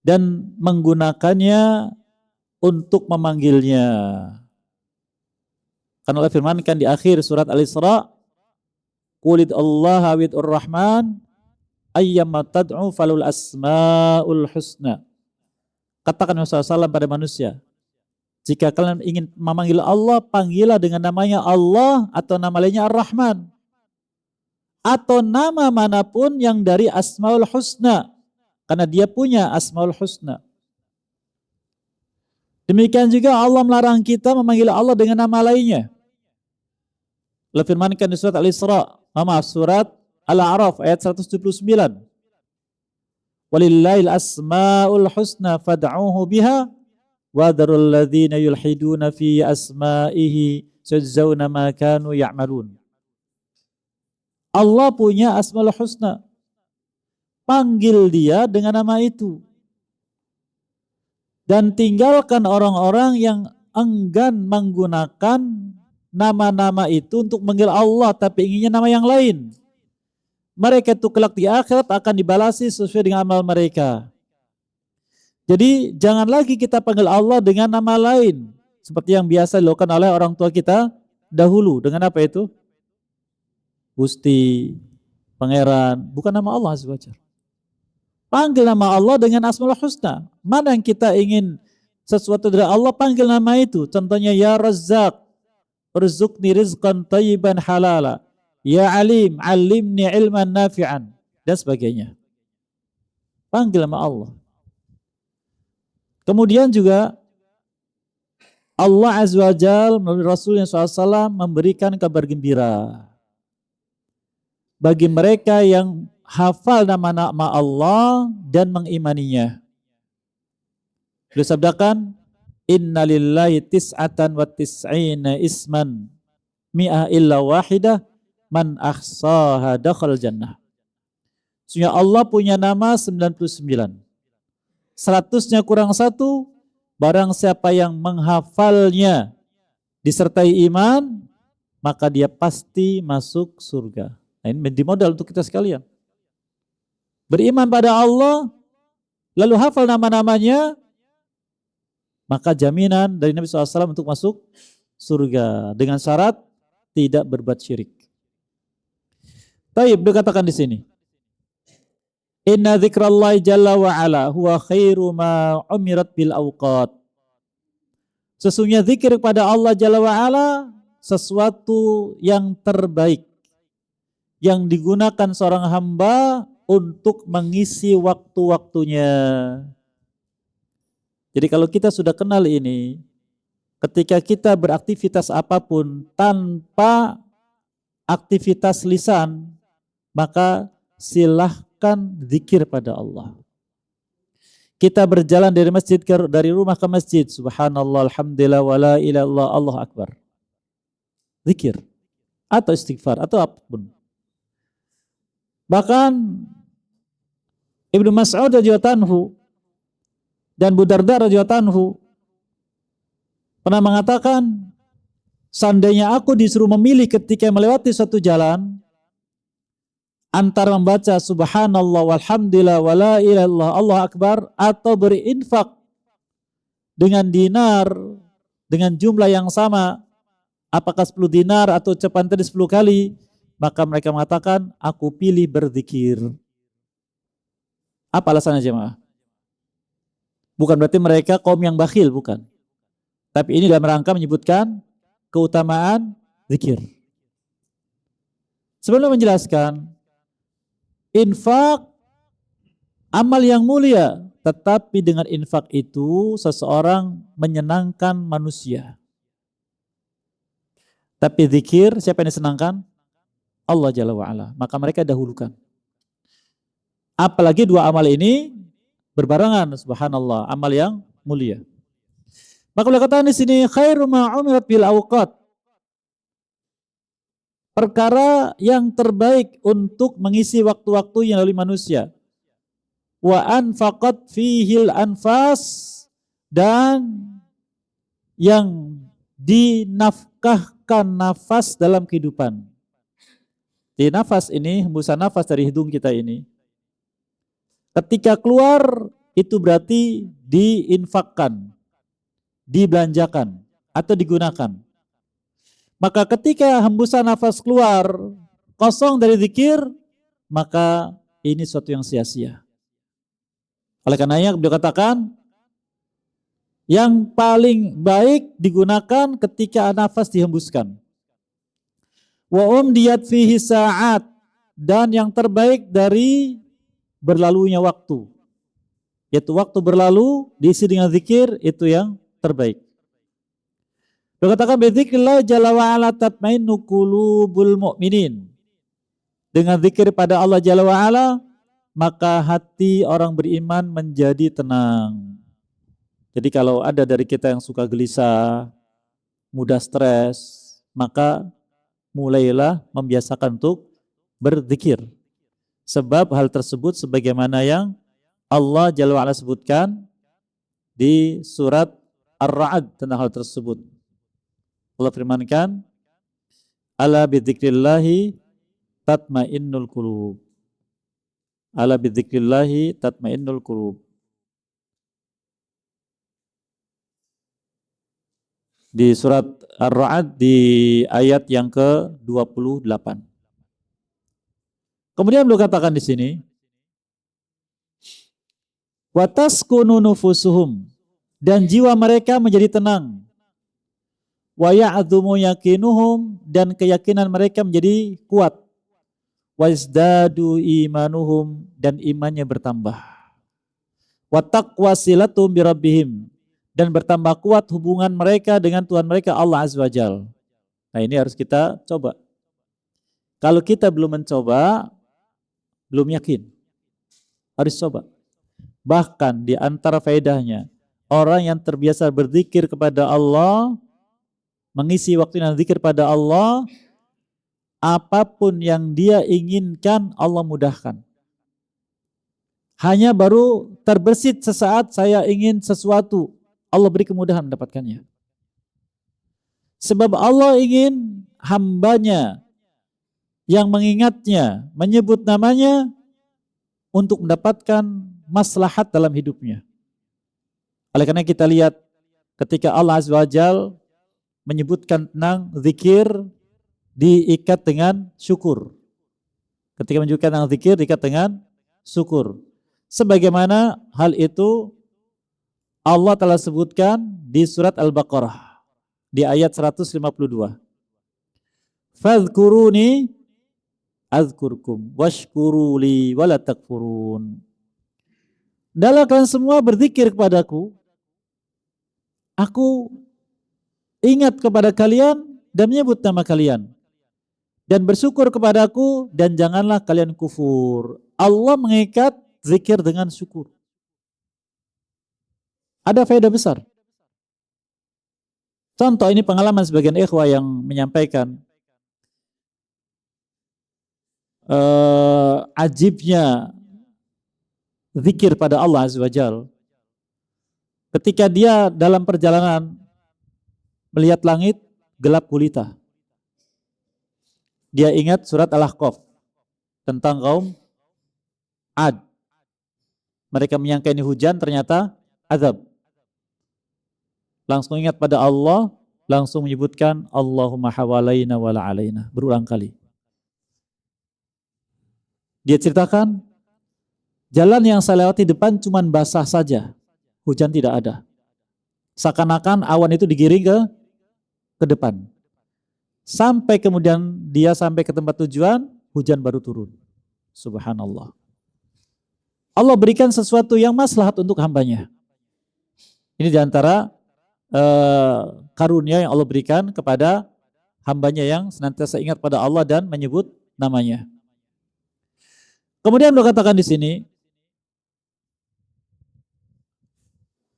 A: dan menggunakannya untuk memanggilnya. Karena Allah firmankan di akhir surat Al-Isra, Qulid Allah awid'ur Rahman ayyamma tad'u falul asma'ul husna. Katakan Rasulullah SAW pada manusia, jika kalian ingin memanggil Allah, panggillah dengan namanya Allah atau nama lainnya Ar-Rahman, atau nama manapun yang dari Asmaul Husna, karena dia punya Asmaul Husna. Demikian juga Allah melarang kita memanggil Allah dengan nama lainnya. Allah firmankan di surat Al-Isra, surat Al-A'raf ayat 179. Walillahil asmaul husna fad'uhu biha wadarul ladzina yulhiduna fi asma'ihi sajzauna ma kanu ya'malun. Allah punya asmaul husna. Panggil dia dengan nama itu. Dan tinggalkan orang-orang yang enggan menggunakan nama-nama itu untuk memanggil Allah, tapi inginnya nama yang lain. Mereka itu kelak di akhirat akan dibalasi sesuai dengan amal mereka. Jadi jangan lagi kita panggil Allah dengan nama lain, seperti yang biasa dilakukan oleh orang tua kita dahulu. Dengan apa itu? Gusti, Pangeran, bukan nama Allah Azza wa Jalla. Panggil nama Allah dengan Asmaul Husna. Mana yang kita ingin sesuatu dari Allah, panggil nama itu. Contohnya ya Razzaq, urzuqni rizqan thayyiban halala. Ya Alim, alimni ilman nafi'an, dan sebagainya. Panggil nama Allah. Kemudian juga Allah Azza wa Jalla melalui Rasulullah SAW memberikan kabar gembira bagi mereka yang hafal nama-nama Allah dan mengimaninya. Beliau sabdakan, Inna lillahi tis'atan wa tis'ina isman mi'ah illa wahidah man ahsaha dakhal jannah. Sesungguhnya Allah punya nama 99. 100-nya kurang 1, barang siapa yang menghafalnya disertai iman, maka dia pasti masuk surga. Nah, ini menjadi modal untuk kita sekalian. Beriman pada Allah, lalu hafal nama-namanya, maka jaminan dari Nabi SAW untuk masuk surga dengan syarat tidak berbuat syirik. Taib, dikatakan di sini, Inna dzikrallahi jalla wa ala huwa khairu ma umirat bil awqat. Sesungguhnya zikir kepada Allah jalla wa ala sesuatu yang terbaik yang digunakan seorang hamba untuk mengisi waktu-waktunya. Jadi kalau kita sudah kenal ini, ketika kita beraktivitas apapun tanpa aktivitas lisan, maka silahkan zikir pada Allah. Kita berjalan dari rumah ke masjid, subhanallah, alhamdulillah, wala ilaha illallah, Allahu akbar. Zikir atau istighfar atau apapun. Bahkan Ibnu Mas'ud radhiyallahu anhu dan Abu Darda radhiyallahu anhu pernah mengatakan, seandainya aku disuruh memilih ketika melewati suatu jalan antara membaca subhanallah walhamdulillah wala ilaha illallah Allahu akbar atau berinfak dengan dinar dengan jumlah yang sama, apakah 10 dinar atau ucapan tadi 10 kali, maka mereka mengatakan aku pilih berzikir. Apa alasannya jemaah? Bukan berarti mereka kaum yang bakhil, bukan. Tapi ini dalam rangka menyebutkan keutamaan zikir. Sebelum menjelaskan, infak amal yang mulia, tetapi dengan infak itu seseorang menyenangkan manusia. Tapi zikir, siapa yang disenangkan? Allah Jalla wa'ala. Maka mereka dahulukan. Apalagi dua amal ini berbarengan, subhanallah, amal yang mulia. Maka boleh katakan di sini khairu ma umirat bil awqat. Perkara yang terbaik untuk mengisi waktu-waktu yang oleh manusia. Wa anfaqat fihil anfas, dan yang dinafkahkan nafas dalam kehidupan. Di nafas ini, hembusan nafas dari hidung kita ini, ketika keluar itu berarti diinfakkan, dibelanjakan atau digunakan. Maka ketika hembusan nafas keluar kosong dari zikir, maka ini suatu yang sia-sia. Oleh karenanya beliau katakan yang paling baik digunakan ketika nafas dihembuskan. Wa umdiyat fihi sa'at, dan yang terbaik dari berlalunya waktu, yaitu waktu berlalu diisi dengan zikir, itu yang terbaik. Dia katakan bizikrillah jalla wa ala tatmainnu qulubul mu'minin. Dengan zikir pada Allah Jalla wa ala, maka hati orang beriman menjadi tenang. Jadi kalau ada dari kita yang suka gelisah, mudah stres, maka mulailah membiasakan untuk berzikir. Sebab hal tersebut sebagaimana yang Allah Jalla wa'ala sebutkan di surat Ar-Ra'd tentang hal tersebut. Allah firmankan, ala bidzikrillahi tatmainnul qulub. Ala bidzikrillahi tatmainnul qulub. Di surat Ar-Ra'd di ayat yang ke-28. Kemudian beliau katakan di sini, wa taskunu nufusuhum, dan jiwa mereka menjadi tenang. Wa ya'dhumu yaqinuhum, dan keyakinan mereka menjadi kuat. Wa yazdadu imanuhum, dan imannya bertambah. Wa taqwa silatum birabbihim, dan bertambah kuat hubungan mereka dengan Tuhan mereka Allah Azza wa Jalla. Nah, ini harus kita coba. Kalau kita belum mencoba, belum yakin. Harus coba. Bahkan di antara faedahnya, orang yang terbiasa berzikir kepada Allah, mengisi waktu dengan zikir pada Allah, apapun yang dia inginkan Allah mudahkan. Hanya baru terbersit sesaat saya ingin sesuatu, Allah beri kemudahan mendapatkannya. Sebab Allah ingin hambanya yang mengingatnya, menyebut namanya untuk mendapatkan maslahat dalam hidupnya. Oleh karena kita lihat ketika Allah Azza wa Jalla menyebutkan tentang zikir diikat dengan syukur. Ketika menyebutkan tentang zikir diikat dengan syukur. Sebagaimana hal itu Allah telah sebutkan di surat Al-Baqarah di ayat 152. Fadhkuruni azkurkum washkuruli wala takfurun. Dalam kalian semua berzikir kepadaku, aku ingat kepada kalian dan menyebut nama kalian, dan bersyukur kepadaku, dan janganlah kalian kufur. Allah mengikat zikir dengan syukur. Ada faedah besar. Contoh ini pengalaman sebagian ikhwah yang menyampaikan ajibnya zikir pada Allah Azza wa Jalla. Ketika dia dalam perjalanan melihat langit gelap gulita, dia ingat surat Al-Ahqaf tentang kaum Ad. Mereka menyangka ini hujan, ternyata azab. Langsung ingat pada Allah, langsung menyebutkan Allahumma hawalaina wala alaina berulang kali. Dia ceritakan, jalan yang saya lewati depan cuman basah saja, hujan tidak ada. Seakan-akan awan itu digiring ke depan. Sampai kemudian dia sampai ke tempat tujuan, hujan baru turun. Subhanallah. Allah berikan sesuatu yang maslahat untuk hambanya. Ini diantara karunia yang Allah berikan kepada hambanya yang senantiasa ingat pada Allah dan menyebut namanya. Kemudian beliau katakan di sini,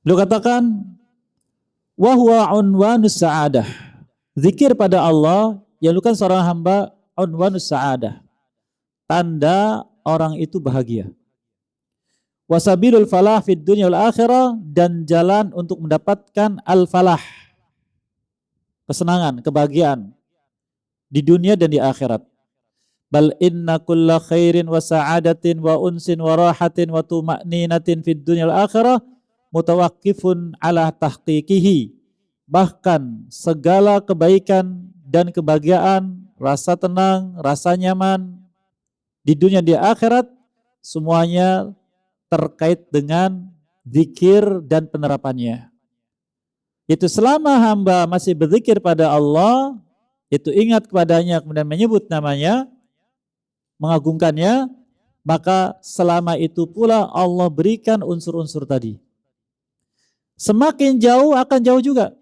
A: beliau katakan wa huwa unwanus sa'adah. Zikir pada Allah yang dilakukan seorang hamba unwanus sa'adah. Tanda orang itu bahagia. Wasabilul falah fid dunya wal akhirah, dan jalan untuk mendapatkan al-falah, kesenangan, kebahagiaan di dunia dan di akhirat. Bal inna kulla khairin wa sa'adatin wa unsin wa rahatin wa tuma'ninatin fid dunya wal akhirah mutawaqqifun ala tahqiqihi. Bahkan segala kebaikan dan kebahagiaan, rasa tenang, rasa nyaman di dunia dan di akhirat, semuanya terkait dengan zikir dan penerapannya. Itu selama hamba masih berzikir pada Allah, itu ingat kepadanya, kemudian menyebut namanya, mengagungkannya, maka selama itu pula Allah berikan unsur-unsur tadi. Semakin jauh akan jauh juga.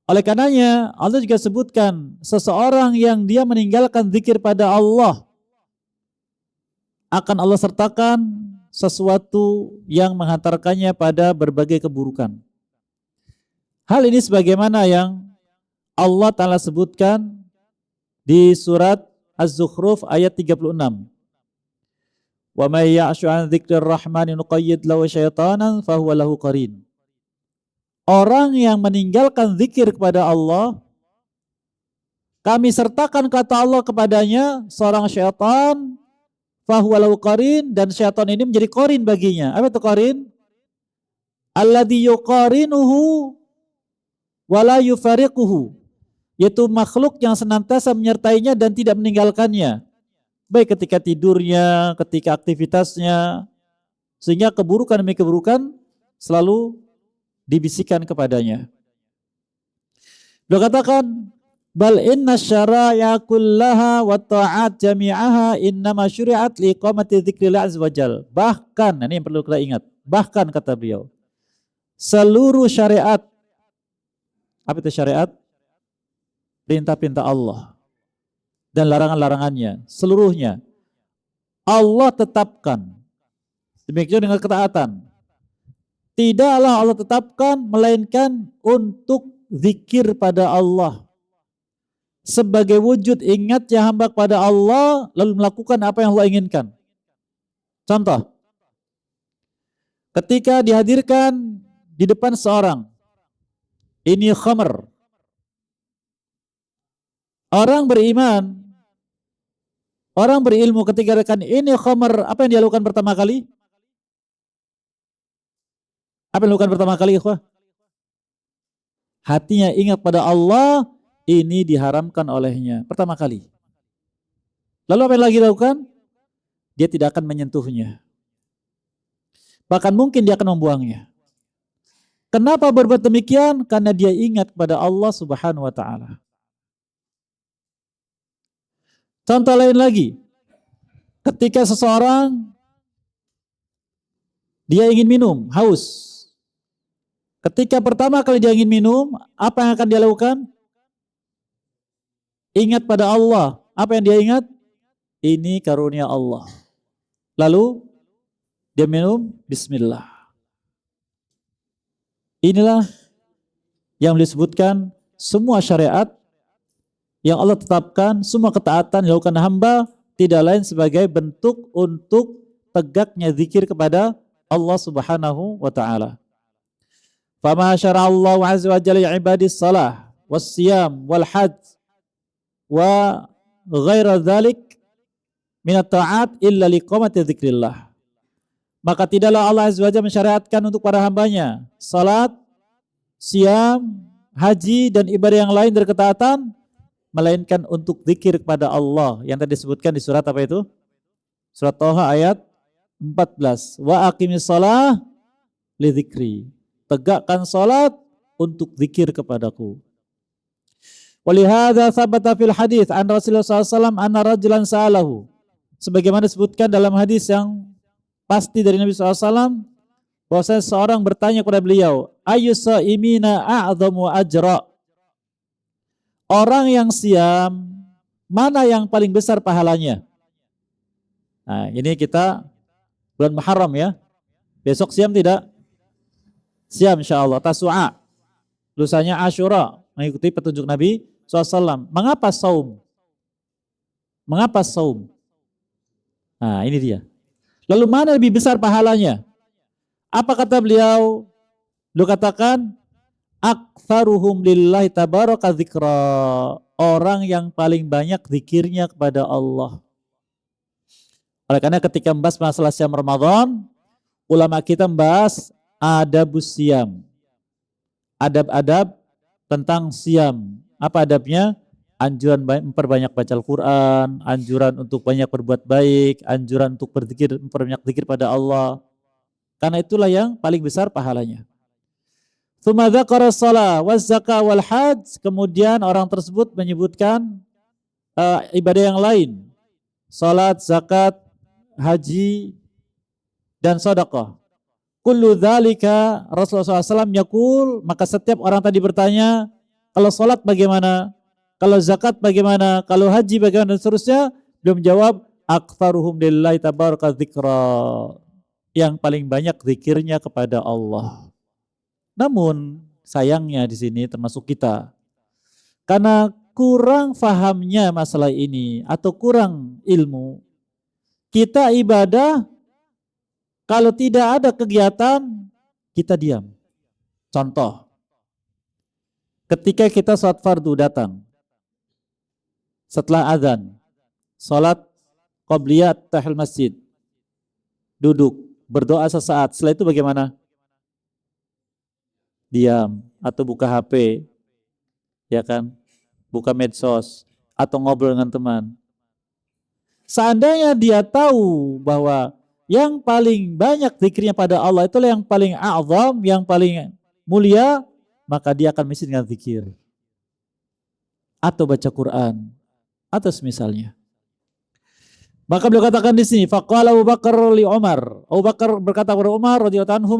A: Oleh karenanya Allah juga sebutkan seseorang yang dia meninggalkan zikir pada Allah, akan Allah sertakan sesuatu yang menghantarkannya pada berbagai keburukan. Hal ini sebagaimana yang Allah Ta'ala sebutkan di surat Az-Zukhruf ayat 36. Wa may ya'shu 'an dzikrir rahmani nuqayyid lahu syaitanan fahuwa lahu qarin. Orang yang meninggalkan zikir kepada Allah, kami sertakan kata Allah kepadanya seorang syaitan, fahuwa lahu qarin, dan syaitan ini menjadi qarin baginya. Apa itu qarin? Alladzi yuqarinuhu wa la yufariquhu, yaitu makhluk yang senantiasa menyertainya dan tidak meninggalkannya, baik ketika tidurnya, ketika aktivitasnya, sehingga keburukan demi keburukan selalu dibisikkan kepadanya. Beliau katakan, bal inna syara'a kullaha wa ta'at jami'aha innama syuri'at liqamati dzikrillah azza wajal. Bahkan, ini yang perlu kita ingat, bahkan kata beliau, seluruh syariat, apa itu syariat? Perintah-perintah Allah dan larangan-larangannya, seluruhnya Allah tetapkan. Demikian dengan ketaatan. Tidaklah Allah tetapkan melainkan untuk zikir pada Allah, sebagai wujud ingatnya hamba kepada Allah lalu melakukan apa yang Allah inginkan. Contoh, ketika dihadirkan di depan seorang, ini khamr, orang beriman, orang berilmu, ketika rekan ini khamr, apa yang dia lakukan pertama kali? Apa yang dilakukan pertama kali, ikhwah? Hatinya ingat pada Allah, ini diharamkan olehnya pertama kali. Lalu apa yang lagi dilakukan? Dia tidak akan menyentuhnya. Bahkan mungkin dia akan membuangnya. Kenapa berbuat demikian? Karena dia ingat kepada Allah Subhanahu wa ta'ala. Contoh lain lagi, ketika seseorang dia ingin minum, haus. Ketika pertama kali dia ingin minum, apa yang akan dia lakukan? Ingat pada Allah. Apa yang dia ingat? Ini karunia Allah. Lalu dia minum, bismillah. Inilah yang disebutkan semua syariat yang Allah tetapkan, semua ketaatan yang dilakukan hamba tidak lain sebagai bentuk untuk tegaknya zikir kepada Allah Subhanahu wa ta'ala. Fama syara'allahu azza wa jalla ibadis salah wassiyam wal hajj wa ghaira dzalik minat ta'at illa liqamati dzikrillah. Maka tidaklah Allah azza wa jalla mensyariatkan untuk para hambanya salat, siam, haji dan ibadah yang lain dari ketaatan, melainkan untuk zikir kepada Allah yang tadi disebutkan di surat apa itu? Surat Thaha ayat 14. Wa aqimis shalah li dzikri. Tegakkan salat untuk zikir kepadaku. Walihada sabata fil hadis an Rasulullah SAW anna rajulan sa'alahu. Sebagaimana disebutkan dalam hadis yang pasti dari Nabi SAW, bahwasanya seorang bertanya kepada beliau, ayyus sha'imina a'dhamu ajra. Orang yang siam, mana yang paling besar pahalanya? Nah, ini kita bulan Muharram ya. Besok siam tidak? Siam insyaallah. Tasu'a. Lusanya Asyura. Mengikuti petunjuk Nabi SAW. Mengapa saum? Mengapa saum? Nah, ini dia. Lalu mana lebih besar pahalanya? Apa kata beliau? Beliau katakan, aktsaruhum lillahi tabaraka dzikra. Orang yang paling banyak zikirnya kepada Allah. Oleh karena ketika membahas masalah siam Ramadan, ulama kita membahas adabus siam. Adab-adab tentang siam. Apa adabnya? Anjuran memperbanyak baca Al-Quran, anjuran untuk banyak berbuat baik, anjuran untuk berzikir, memperbanyak zikir pada Allah. Karena itulah yang paling besar pahalanya. Tsumma dzakara shalah waz zakah wal hajj. Kemudian orang tersebut menyebutkan ibadah yang lain. Salat, zakat, haji, dan sedekah. Kullu dzalika Rasulullah SAW yaqul, maka setiap orang tadi bertanya, kalau salat bagaimana? Kalau zakat bagaimana? Kalau haji bagaimana? Dan seterusnya. Beliau menjawab, aktsaruhum lillahi tabaraka dzikra. Yang paling banyak zikirnya kepada Allah. Namun sayangnya di sini termasuk kita, karena kurang fahamnya masalah ini atau kurang ilmu, kita ibadah kalau tidak ada kegiatan kita diam. Contoh, ketika kita sholat fardu datang, setelah azan, sholat qabliyah tahil masjid, duduk, berdoa sesaat, setelah itu bagaimana? Diam atau buka HP, ya kan, buka medsos atau ngobrol dengan teman. Seandainya dia tahu bahwa yang paling banyak zikirnya pada Allah itulah yang paling a'zam, yang paling mulia, maka dia akan mesti dengan zikir atau baca Quran atau semisalnya. Maka beliau katakan di sini, faqala Abu Bakar li Umar. Abu Bakar berkata kepada Umar radhiyallahu anhu,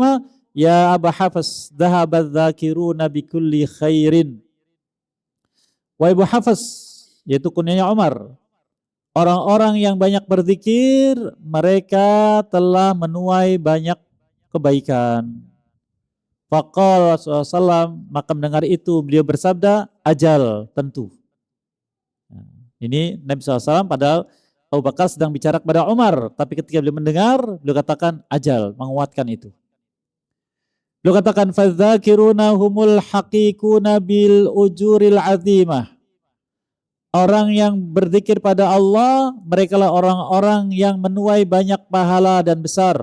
A: ya Aba Hafs, dhahabadz dzakiruna bikulli khairin. Wa Ibu Hafs, yaitu kunyanya Umar. Orang-orang yang banyak berzikir, mereka telah menuai banyak kebaikan. Faqala Rasulullah SAW, maka mendengar itu beliau bersabda, ajal, tentu. Nah, ini Nabi SAW padahal Abu Bakar sedang bicara kepada Umar, tapi ketika beliau mendengar, beliau katakan ajal, menguatkan itu. Beliau katakan fadzakiruna humul haqiquna bil ujuril azimah. Orang yang berzikir pada Allah, merekalah orang-orang yang menuai banyak pahala dan besar.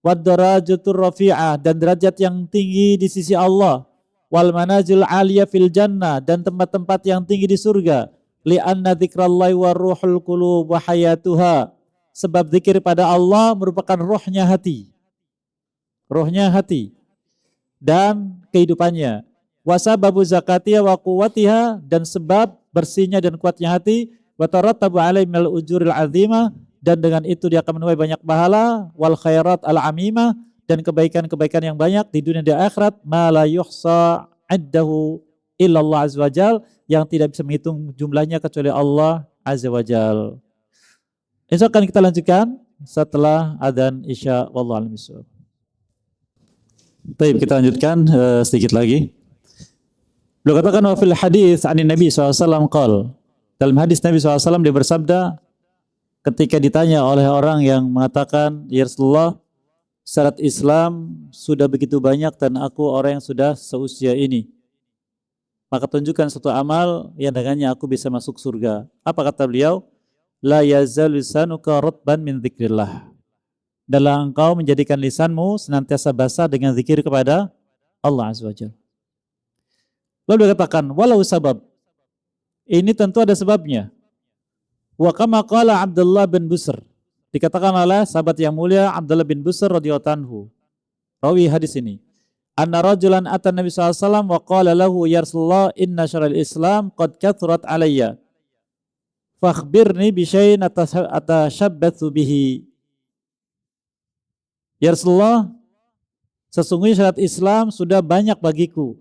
A: Wad darajatur rafi'ah, dan derajat yang tinggi di sisi Allah. Wal manazil aliyah fil jannah, dan tempat-tempat yang tinggi di surga. Li'anna dzikrallahi wa ruhul qulub wa hayatuha. Sebab zikir pada Allah merupakan rohnya hati. Rohnya hati dan kehidupannya. Wasababu zakatiha wa quwwatiha, dan sebab bersihnya dan kuatnya hati. Wa tarattabu alaihi minal ujuril azimah, dan dengan itu dia akan menuai banyak pahala. Wal khairat al amimah, dan kebaikan-kebaikan yang banyak di dunia dan di akhirat. Ma la yuhsa addahu illallah azza wajal, yang tidak bisa menghitung jumlahnya kecuali Allah azza wajal. Insya Allah akan kita lanjutkan setelah adzan isya. Wallahu a'lam bishawab. Baik, kita lanjutkan sedikit lagi. Beliau katakan wa fil hadis anin Nabi SAW qol. Dalam hadis Nabi SAW dia bersabda ketika ditanya oleh orang yang mengatakan, ya Rasulullah, syarat Islam sudah begitu banyak dan aku orang yang sudah seusia ini. Maka tunjukkan suatu amal yang dengannya aku bisa masuk surga. Apa kata beliau? La yazalu lisanuka ratban min dzikrillah. Dalam engkau menjadikan lisanmu senantiasa basah dengan zikir kepada Allah Azza wa Jalla. Lalu dia katakan, walau sabab. Ini tentu ada sebabnya. Wa kama qala Abdullah bin Busr. Dikatakan oleh sahabat yang mulia Abdullah bin Busr radhiyallahu anhu. Rawi hadis ini. Anna rajulan atan Nabi SAW wa qala lahu ya Rasulullah inna syara'il Islam qad kathurat alayya. Fakhbirni bisyai'in atashabbathu bihi. Ya Rasulullah, sesungguhnya syariat Islam sudah banyak bagiku.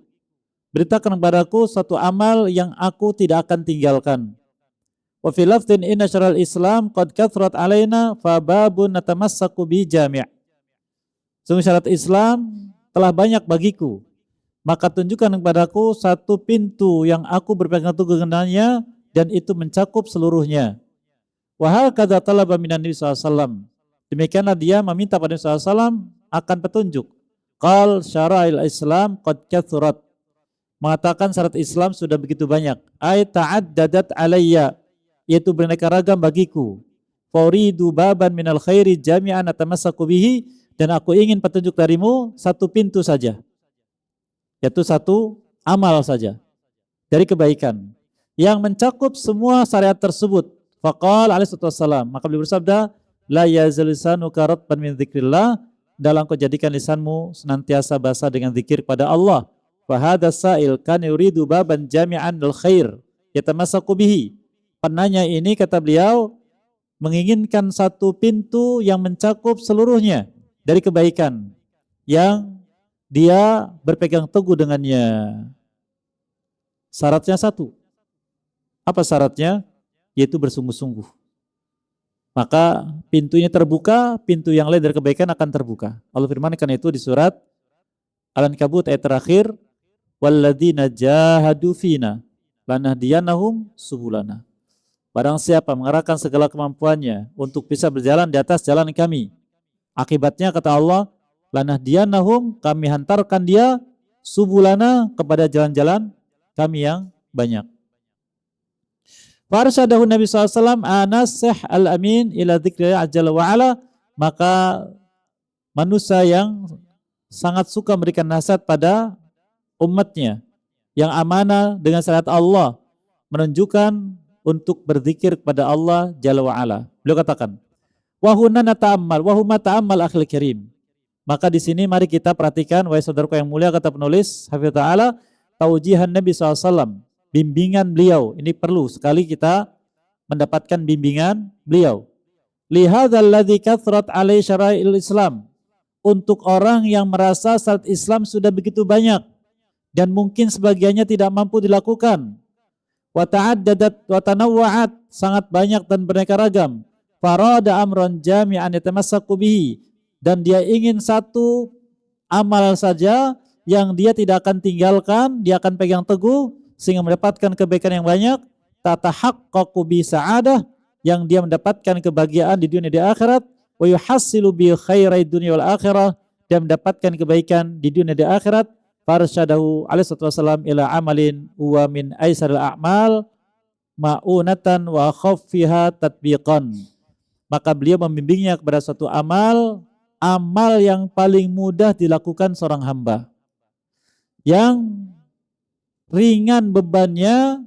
A: beritakan kepadaku satu amal yang aku tidak akan tinggalkan. Wa fil lafdhin inna syara'al Islam qad kathrat alaina fa babun natamassaku bi jami'. Sungguh syarat Islam telah banyak bagiku, maka tunjukkan kepadaku satu pintu yang aku berpegang teguh dengannya dan itu mencakup seluruhnya. Wa hakadha talaba minan Nabi sallallahu alaihi wasallam. Demikianlah dia meminta pada Nabi sallallahu alaihi wasallam akan petunjuk. Qal syara'il Islam qad kathrat. Mengatakan syarat Islam sudah begitu banyak. Ay ta'addadat alayya, yaitu beraneka ragam bagiku. Furidu baban minal khairi jami'an atamassaku bihi, dan aku ingin petunjuk darimu satu pintu saja, yaitu satu amal saja dari kebaikan yang mencakup semua syariat tersebut. Faqala alaihi wassalam, maka beliau bersabda, la yazal lisanuka ratban min dzikrillah, dalam kau jadikan lisanmu senantiasa basah dengan zikir pada Allah. Fa hadza sa'il kan yuridu baban jami'an lil khair yatamassaku bihi. Penanya ini, kata beliau, menginginkan satu pintu yang mencakup seluruhnya dari kebaikan yang dia berpegang teguh dengannya. Syaratnya satu. Apa syaratnya? Yaitu bersungguh-sungguh. Maka pintunya terbuka, pintu yang lain dari kebaikan akan terbuka. Allah firmankan itu di surat Al-Ankabut ayat terakhir, walladzina jahadu fina lanahdiyanahum subulana. Barang siapa mengerahkan segala kemampuannya untuk bisa berjalan di atas jalan kami, akibatnya kata Allah, lanahdiyanahum, kami hantarkan dia subulana, kepada jalan-jalan kami yang banyak. Farsyadahu Nabi SAW anasih al-amin ila dzikrillah ajalla wa'ala, maka manusia yang sangat suka memberikan nasihat pada umatnya yang amanah dengan syariat Allah, menunjukkan untuk berzikir kepada Allah Jalla wa'ala. Beliau katakan, wahuna nata'ammal, wahuma ta'ammal akhil kirim. Maka di sini mari kita perhatikan, wahai saudaraku yang mulia, kata penulis Hafidz Ta'ala, taujihan Nabi SAW, bimbingan beliau. Ini perlu sekali kita mendapatkan bimbingan beliau. Lihadzal ladzi kathrat alai syara'il Islam, untuk orang yang merasa syariat Islam sudah begitu banyak dan mungkin sebagiannya tidak mampu dilakukan. Wa ta'addadat wa tanawwa'at, sangat banyak dan beraneka ragam. Farada amran jami'an yatamassaku bihi, dan dia ingin satu amal saja yang dia tidak akan tinggalkan, dia akan pegang teguh sehingga mendapatkan kebaikan yang banyak. Tatahaqqaqu bi sa'adah, yang dia mendapatkan kebahagiaan di dunia dan di akhirat. Wa yuhassilu bi khairai dunya wal akhirah, dan mendapatkan kebaikan di dunia dan di akhirat. Farsyadahu alaihi wasallam ila amalin wa min aisaril a'mal ma'unatan wa khaffiha tatbiqan. Maka beliau membimbingnya kepada suatu amal yang paling mudah dilakukan seorang hamba, yang ringan bebannya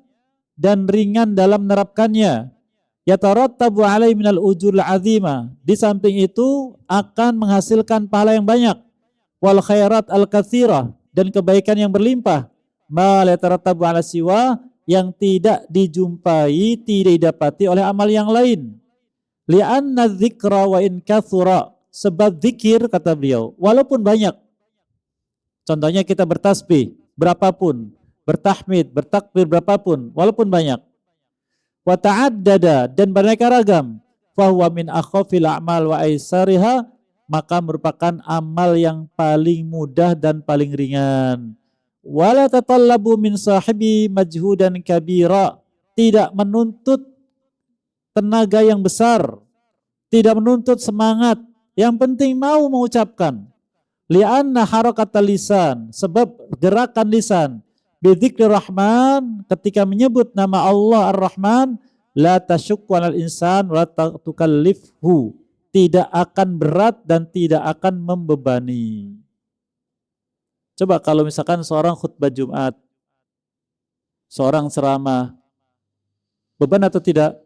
A: dan ringan dalam menerapkannya. Yatarattabu alaihi minal ujuril azimah, di samping itu akan menghasilkan pahala yang banyak. Wal khairat al katsirah, dan kebaikan yang berlimpah. Ma la yatarattabu ala siwa, yang tidak dijumpai, tidak didapati oleh amal yang lain. Li'anna dzikra wa in katsura, sebab zikir, kata beliau, walaupun banyak. Contohnya kita bertasbih berapapun, bertahmid, bertakbir berapapun, walaupun banyak. Wa ta'addada, dan beraneka ragam. Fa huwa min akhafil a'mal wa aisariha, maka merupakan amal yang paling mudah dan paling ringan. Wala tatallabu min sahibi majhudan kabira, tidak menuntut tenaga yang besar, tidak menuntut semangat, yang penting mau mengucapkan. Li'anna harakatal lisan, sebab gerakan lisan, bidzikri rahman, ketika menyebut nama Allah Ar-Rahman, la tasyukku 'alal insan wa la tukallifhu, tidak akan berat dan tidak akan membebani. Coba kalau misalkan seorang khutbah Jumat, seorang ceramah, beban atau tidak?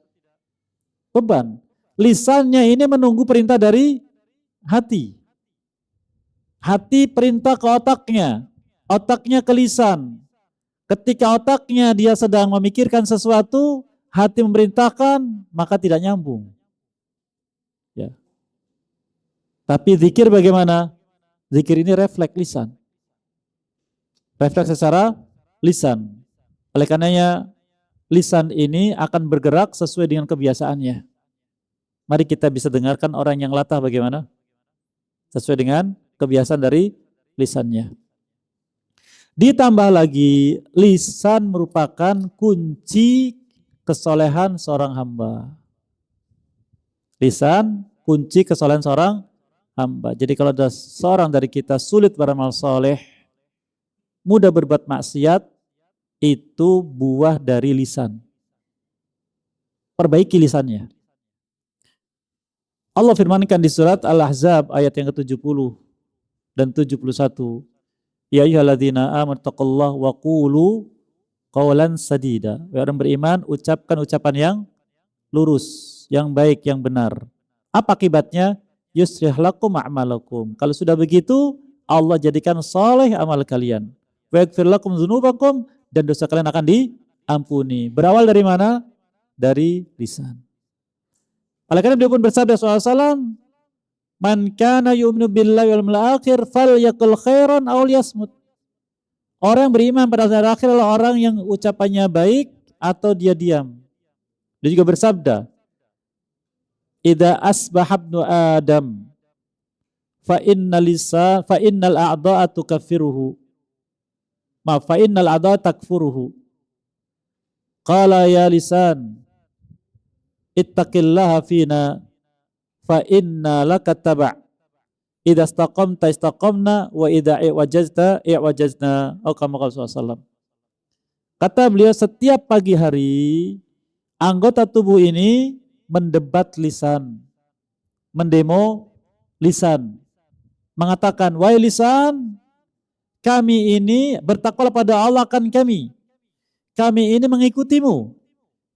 A: Beban. Lisannya ini menunggu perintah dari hati. Hati perintah ke otaknya, otaknya ke lisan. Ketika otaknya dia sedang memikirkan sesuatu, hati memerintahkan, maka tidak nyambung. Ya. Tapi zikir bagaimana? Zikir ini refleks lisan. Refleks secara lisan. Oleh karenanya lisan ini akan bergerak sesuai dengan kebiasaannya. Mari kita bisa dengarkan orang yang latah bagaimana? Sesuai dengan kebiasaan dari lisannya. Ditambah lagi, lisan merupakan kunci kesolehan seorang hamba. Lisan kunci kesolehan seorang hamba. Jadi kalau ada seorang dari kita sulit beramal soleh, mudah berbuat maksiat, itu buah dari lisan. Perbaiki lisannya. Allah firmankan di surat Al-Ahzab ayat yang ke-70 dan 71. Ya ayyuhalladzina amanu taqullaha wa qulu qawlan sadida. Wahai orang beriman, ucapkan ucapan yang lurus, yang baik, yang benar. Apa akibatnya? Yuslih lakum a'malakum. Kalau sudah begitu, Allah jadikan saleh amal kalian. Wa yaghfir lakum dzunubakum, dan dosa kalian akan diampuni. Berawal dari mana? Dari lisan. Oleh karena beliau pun bersabda SAW, man kana yu'minu billahi wal yawmil akhir falyaqul khairan aw liyasmut. Orang yang beriman pada hari akhir adalah orang yang ucapannya baik atau dia diam. Dia juga bersabda, idza asbaha ibnu adam fa innal a'dha'a tukaffiruhu. Fa innal a'dha'a takfuruhu. Qala ya lisan ittaqillaha fina fa inna laka taba' idza istaqamta istaqamna wa idza i'wajazta i'wajazna. Kata beliau, setiap pagi hari anggota tubuh ini mendebat lisan, mendemo lisan, mengatakan, wahai lisan, kami ini bertakwa pada Allah akan kami ini mengikutimu.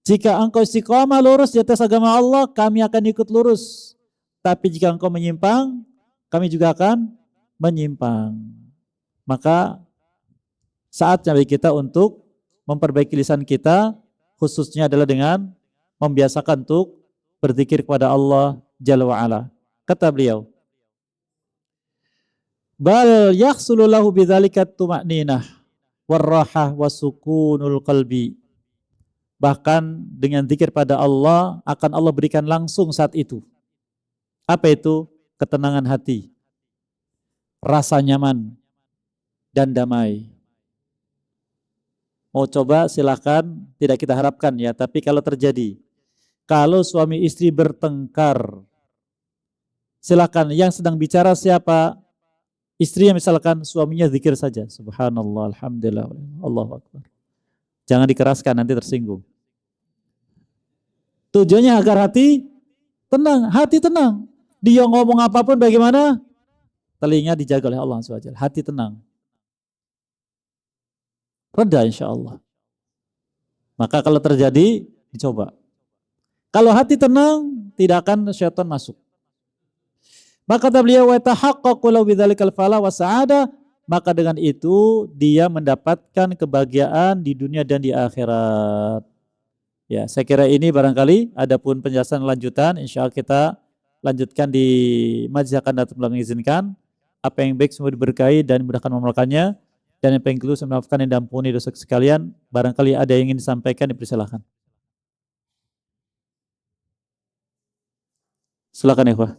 A: Jika engkau istiqamah lurus di atas agama Allah, kami akan ikut lurus. Tapi jika engkau menyimpang, kami juga akan menyimpang. Maka saatnya bagi kita untuk memperbaiki lisan kita, khususnya adalah dengan membiasakan untuk berzikir kepada Allah Jalla wa'ala. Kata beliau, bal yahsulu lahu bidzalika tuma'ninah warrahah wasukunul qalbi. Bahkan dengan zikir pada Allah akan Allah berikan langsung saat itu. Apa itu? Ketenangan hati, rasa nyaman, dan damai. Mau coba silakan, tidak kita harapkan ya, tapi kalau terjadi, kalau suami istri bertengkar, silakan yang sedang bicara siapa? Istrinya misalkan, suaminya zikir saja. Subhanallah, alhamdulillah, Allahu akbar. Jangan dikeraskan, nanti tersinggung. Tujuannya agar hati tenang. Dia ngomong apapun bagaimana? Telinga dijaga oleh Allah SWT. Hati tenang. Reda insya Allah. Maka kalau terjadi, dicoba. Kalau hati tenang, tidak akan syaitan masuk. Maka kata beliau, wa tahaqqaqu lahu bidzalikal falah wa sa'adah, maka dengan itu dia mendapatkan kebahagiaan di dunia dan di akhirat. Ya, saya kira ini barangkali adapun penjelasan lanjutan insya Allah kita lanjutkan di majelis akan datang mengizinkan. Apa yang baik semua diberkahi dan dimudahkan mengamalkannya, dan yang paling keliru saya maafkan dan diampuni dosa sekalian. Barangkali ada yang ingin disampaikan, dipersilakan. Silakan ikhwah.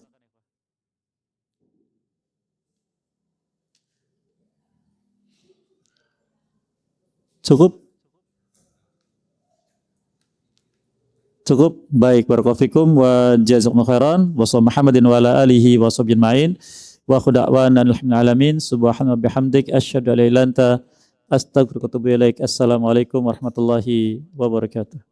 A: Cukup. Baik, barakallahu fikum wa jazakumullahu khairan. Wa sallallahu Muhammadin wa ala alihi wa sahbihi ajma'in. Wa khuda'wan alhamdulillah alamin. Subhanallahi bihamdik asyhadu an la ilaha illa anta astaghfiruka wa atubu ilaik. Assalamualaikum warahmatullahi wabarakatuh.